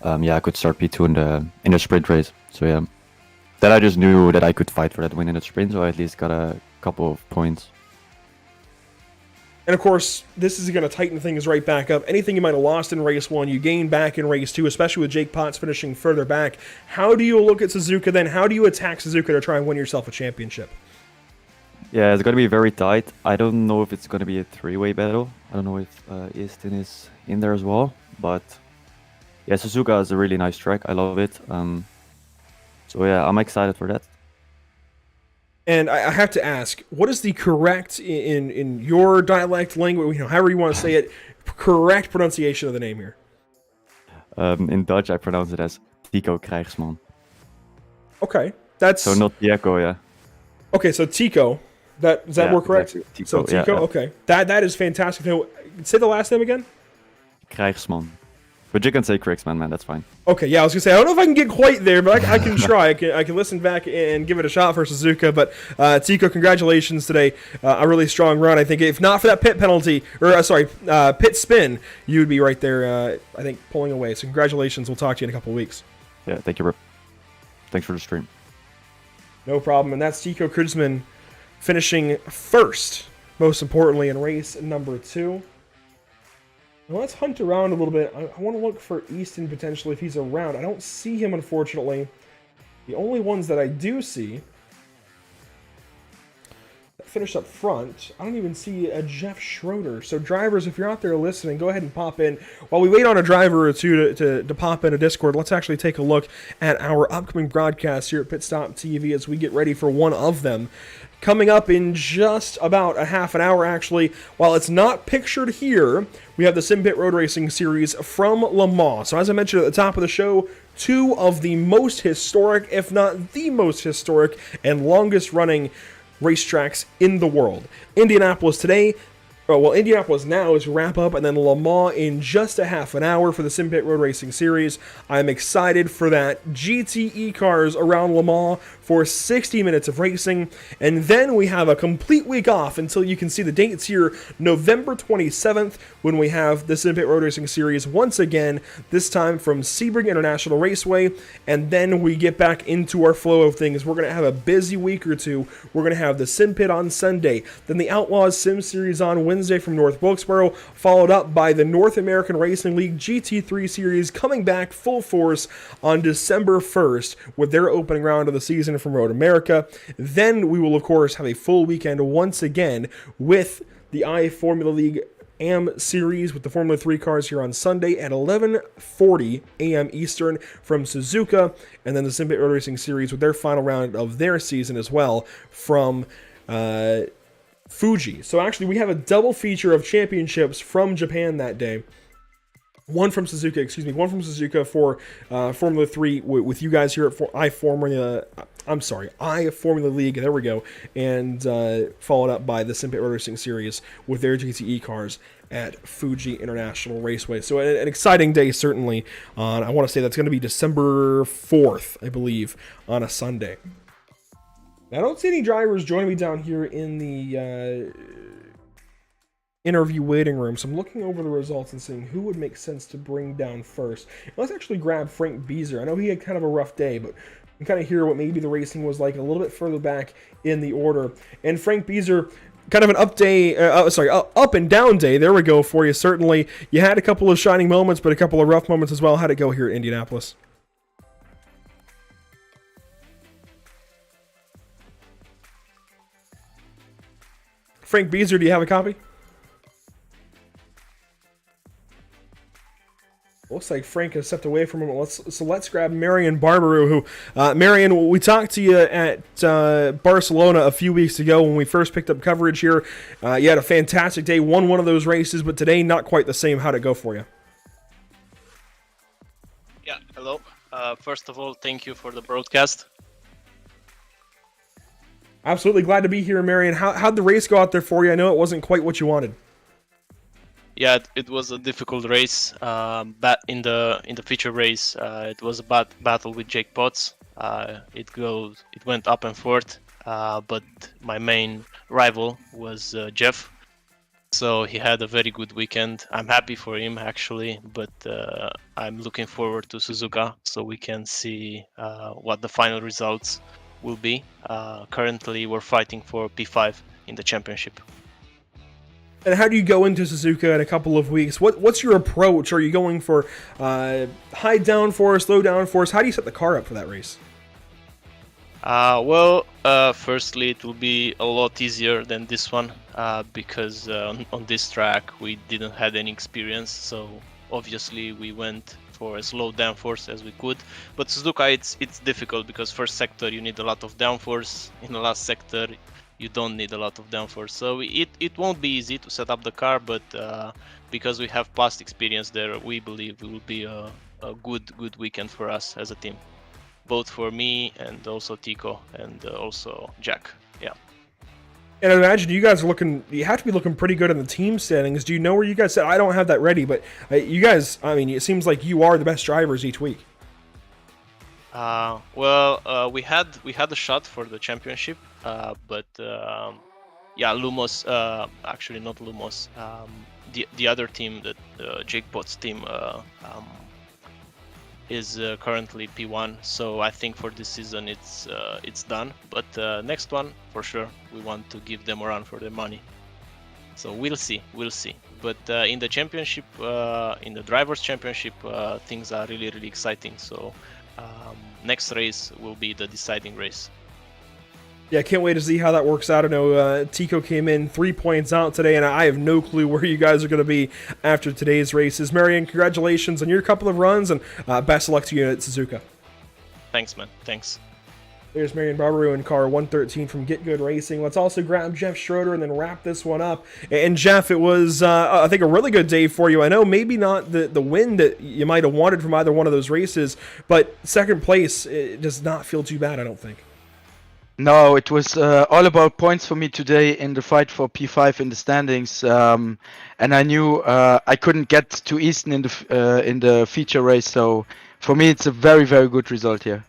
I could start P2 in the sprint race. So yeah, then I just knew that I could fight for that win in the sprint, so I at least got a couple of points. And of course, this is going to tighten things right back up. Anything you might have lost in race 1, you gain back in race 2, especially with Jake Potts finishing further back. How do you look at Suzuka then? How do you attack Suzuka to try and win yourself a championship? Yeah, it's going to be very tight. I don't know if it's going to be a 3-way battle. I don't know if Easton is in there as well. But yeah, Suzuka is a really nice track. I love it. So yeah, I'm excited for that. And I have to ask, what is the correct, in your dialect language, however you want to say it, correct pronunciation of the name here? In Dutch, I pronounce it as Tico Krijgsman. Okay, that's... So not Tieko, yeah. Okay, so Tico, does that work correct? Exactly. So Tico, yeah. okay. That is fantastic. Now, say the last name again? Krijgsman. But you can say Krijgsman, man, that's fine. Okay, yeah, I was going to say, I don't know if I can get quite there, but I can try. I can listen back and give it a shot for Suzuka. But Tico, congratulations today. A really strong run. I think if not for that pit penalty, or pit spin, you would be right there, I think, pulling away. So congratulations. We'll talk to you in a couple of weeks. Yeah, thank you, bro. Thanks for the stream. No problem. And that's Tico Krijgsman finishing first, most importantly, in race number 2. Now let's hunt around a little bit. I want to look for Easton potentially if he's around. I don't see him, unfortunately. The only ones that I do see that finished up front, I don't even see a Jeff Schroeder. So drivers, if you're out there listening, go ahead and pop in. While we wait on a driver or two to pop in a Discord, let's actually take a look at our upcoming broadcasts here at Pit Stop TV as we get ready for one of them. Coming up in just about a half an hour, actually. While it's not pictured here, we have the Sim Pit Road Racing Series from Le Mans. So as I mentioned at the top of the show, 2 of the most historic, if not the most historic, and longest running racetracks in the world. Indianapolis today. Indianapolis now is wrap up, and then Le Mans in just a half an hour for the Sim Pit Road Racing Series. I'm excited for that. GTE cars around Le Mans for 60 minutes of racing, and then we have a complete week off until you can see the dates here. November 27th, when we have the Sim Pit Road Racing Series once again, this time from Sebring International Raceway, and then we get back into our flow of things. We're going to have a busy week or two. We're going to have the Sim Pit on Sunday, then the Outlaws Sim Series on Wednesday from North Wilkesboro, followed up by the North American Racing League GT3 Series coming back full force on December 1st with their opening round of the season from Road America. Then we will, of course, have a full weekend once again with the iFormula League AM Series with the Formula 3 cars here on Sunday at 11:40 a.m. Eastern from Suzuka, and then the Sim Pit Road Racing Series with their final round of their season as well from Fuji. So actually, we have a double feature of championships from Japan that day. One from Suzuka for Formula 3 with you guys here at iFormula League, there we go, and followed up by the Sim Pit Road Racing Series with their GTE cars at Fuji International Raceway. So an exciting day, certainly. I want to say that's going to be December 4th, I believe, on a Sunday. Now, I don't see any drivers joining me down here in the interview waiting room, so I'm looking over the results and seeing who would make sense to bring down first. Let's actually grab Frank Beezer. I know he had kind of a rough day, but you can kind of hear what maybe the racing was like a little bit further back in the order. And Frank Beezer, kind of an up and down day. There we go for you. Certainly, you had a couple of shining moments, but a couple of rough moments as well. How'd it go here at Indianapolis? Frank Beezer, do you have a copy? Well, looks like Frank has stepped away from him. Let's grab Marion Barbaru, who, Marion, we talked to you at Barcelona a few weeks ago when we first picked up coverage here. You had a fantastic day, won one of those races, but today not quite the same. How'd it go for you? Yeah, hello. First of all, thank you for the broadcast. Absolutely glad to be here, Marion. How'd the race go out there for you? I know it wasn't quite what you wanted. Yeah, it was a difficult race. But in the feature race, it was a bad battle with Jake Potts. It went up and forth. But my main rival was Jeff. So he had a very good weekend. I'm happy for him actually, but I'm looking forward to Suzuka so we can see what the final results will be. Currently, we're fighting for P5 in the championship. And how do you go into Suzuka in a couple of weeks? What's your approach? Are you going for high downforce, low downforce? How do you set the car up for that race? Firstly, it will be a lot easier than this one because on this track we didn't have any experience. So obviously we went for as low downforce as we could. But Suzuka, it's difficult because first sector you need a lot of downforce. In the last sector, you don't need a lot of downforce. So it won't be easy to set up the car, but because we have past experience there, we believe it will be a good weekend for us as a team. Both for me and also Tico and also Jack. Yeah. And I imagine you guys you have to be looking pretty good in the team standings. Do you know where you guys sit? I don't have that ready, but you guys, I mean, it seems like you are the best drivers each week. We had a shot for the championship, but Lumos, actually not Lumos, the other team, that Jake Potts team, is currently P1. So I think for this season it's done. But next one for sure, we want to give them a run for their money. So we'll see. But in the championship, in the drivers' championship, things are really exciting. So. Next race will be the deciding race. Yeah, I can't wait to see how that works out. I know Tico came in 3 points out today, and I have no clue where you guys are going to be after today's races. Marion, congratulations on your couple of runs, and best of luck to you at Suzuka. Thanks, man. Thanks. There's Marion Barbaru in car 113 from Get Good Racing. Let's also grab Jeff Schroeder and then wrap this one up. And Jeff, it was, I think, a really good day for you. I know maybe not the win that you might have wanted from either one of those races, but second place, it does not feel too bad, I don't think. No, it was all about points for me today in the fight for P5 in the standings. And I knew I couldn't get to Easton in the feature race. So for me, it's a very good result here.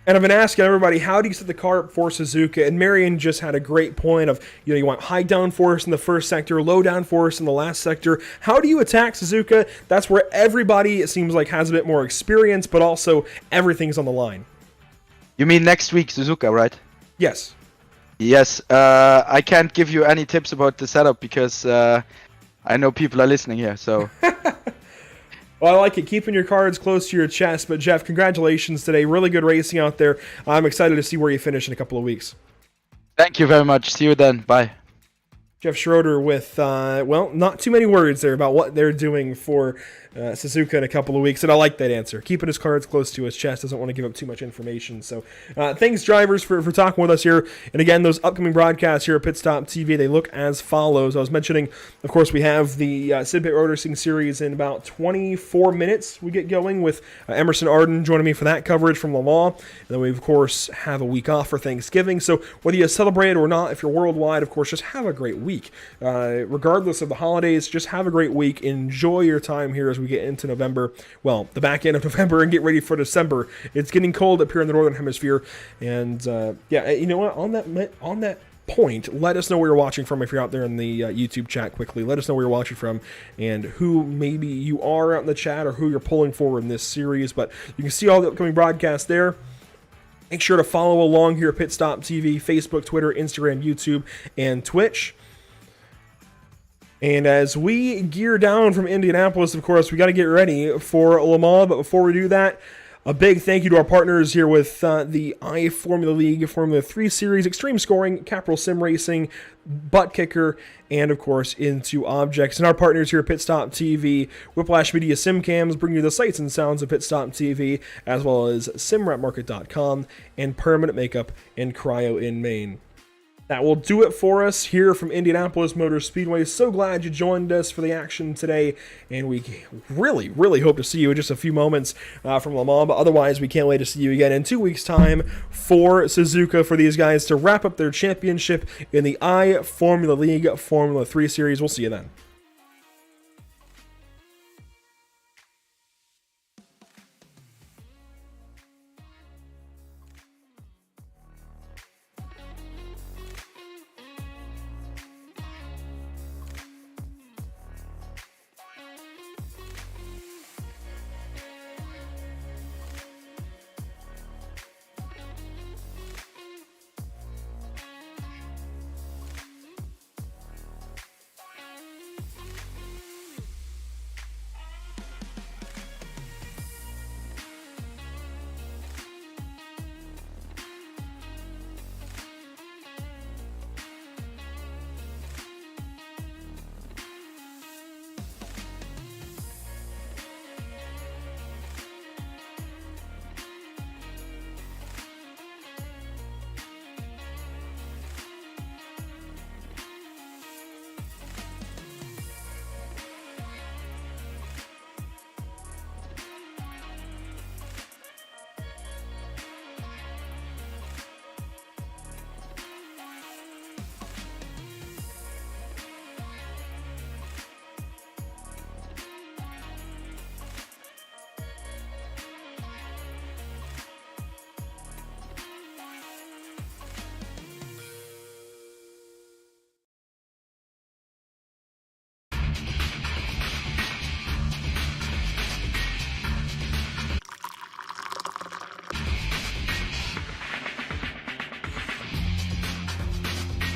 And I've been asking everybody, how do you set the car up for Suzuka? And Marion just had a great point of, you want high downforce in the first sector, low downforce in the last sector. How do you attack Suzuka? That's where everybody, it seems like, has a bit more experience, but also everything's on the line. You mean next week, Suzuka, right? Yes. Yes. I can't give you any tips about the setup because I know people are listening here, so... Well, I like it, keeping your cards close to your chest. But Jeff, congratulations today. Really good racing out there. I'm excited to see where you finish in a couple of weeks. Thank you very much. See you then. Bye. Jeff Schroeder with, not too many words there about what they're doing for Suzuka in a couple of weeks, and I like that answer. Keeping his cards close to his chest, doesn't want to give up too much information. So thanks, drivers, for talking with us here. And again, those upcoming broadcasts here at Pit Stop TV, they look as follows. I was mentioning, of course, we have the Sid Pit Road Racing Series in about 24 minutes. We get going with Emerson Arden joining me for that coverage from Le Mans. And then we, of course, have a week off for Thanksgiving. So whether you celebrate or not, if you're worldwide, of course, just have a great week. Regardless of the holidays, just have a great week. Enjoy your time here as we get into November. Well, the back end of November, and get ready for December. It's getting cold up here in the Northern Hemisphere. And you know what? On that point, let us know where you're watching from if you're out there in the YouTube chat quickly. Let us know where you're watching from and who maybe you are out in the chat or who you're pulling for in this series. But you can see all the upcoming broadcasts there. Make sure to follow along here at Pit Stop TV, Facebook, Twitter, Instagram, YouTube, and Twitch. And as we gear down from Indianapolis, of course, we got to get ready for Le Mans. But before we do that, A big thank you to our partners here with the iFormula League, Formula 3 Series, Extreme Scoring, Capital Sim Racing, Butt Kicker, and of course Into Objects. And our partners here at Pit Stop TV, Whiplash Media SimCams, bring you the sights and sounds of Pit Stop TV, as well as SimRepMarket.com and Permanent Makeup and Cryo in Maine. That will do it for us here from Indianapolis Motor Speedway. So glad you joined us for the action today, and we really, really hope to see you in just a few moments from Le Mans, but otherwise we can't wait to see you again in 2 weeks' time for Suzuka, for these guys to wrap up their championship in the iFormula League Formula 3 Series. We'll see you then.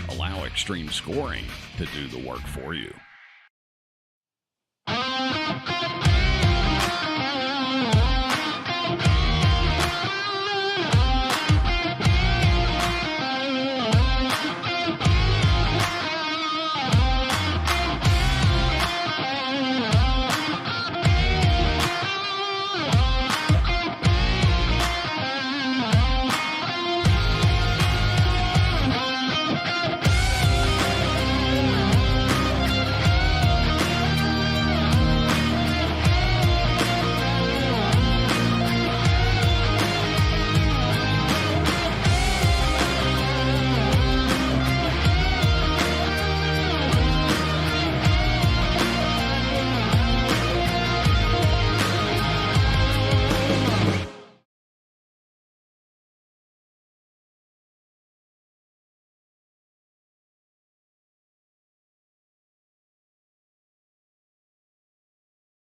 Allow Extreme Scoring to do the work for you.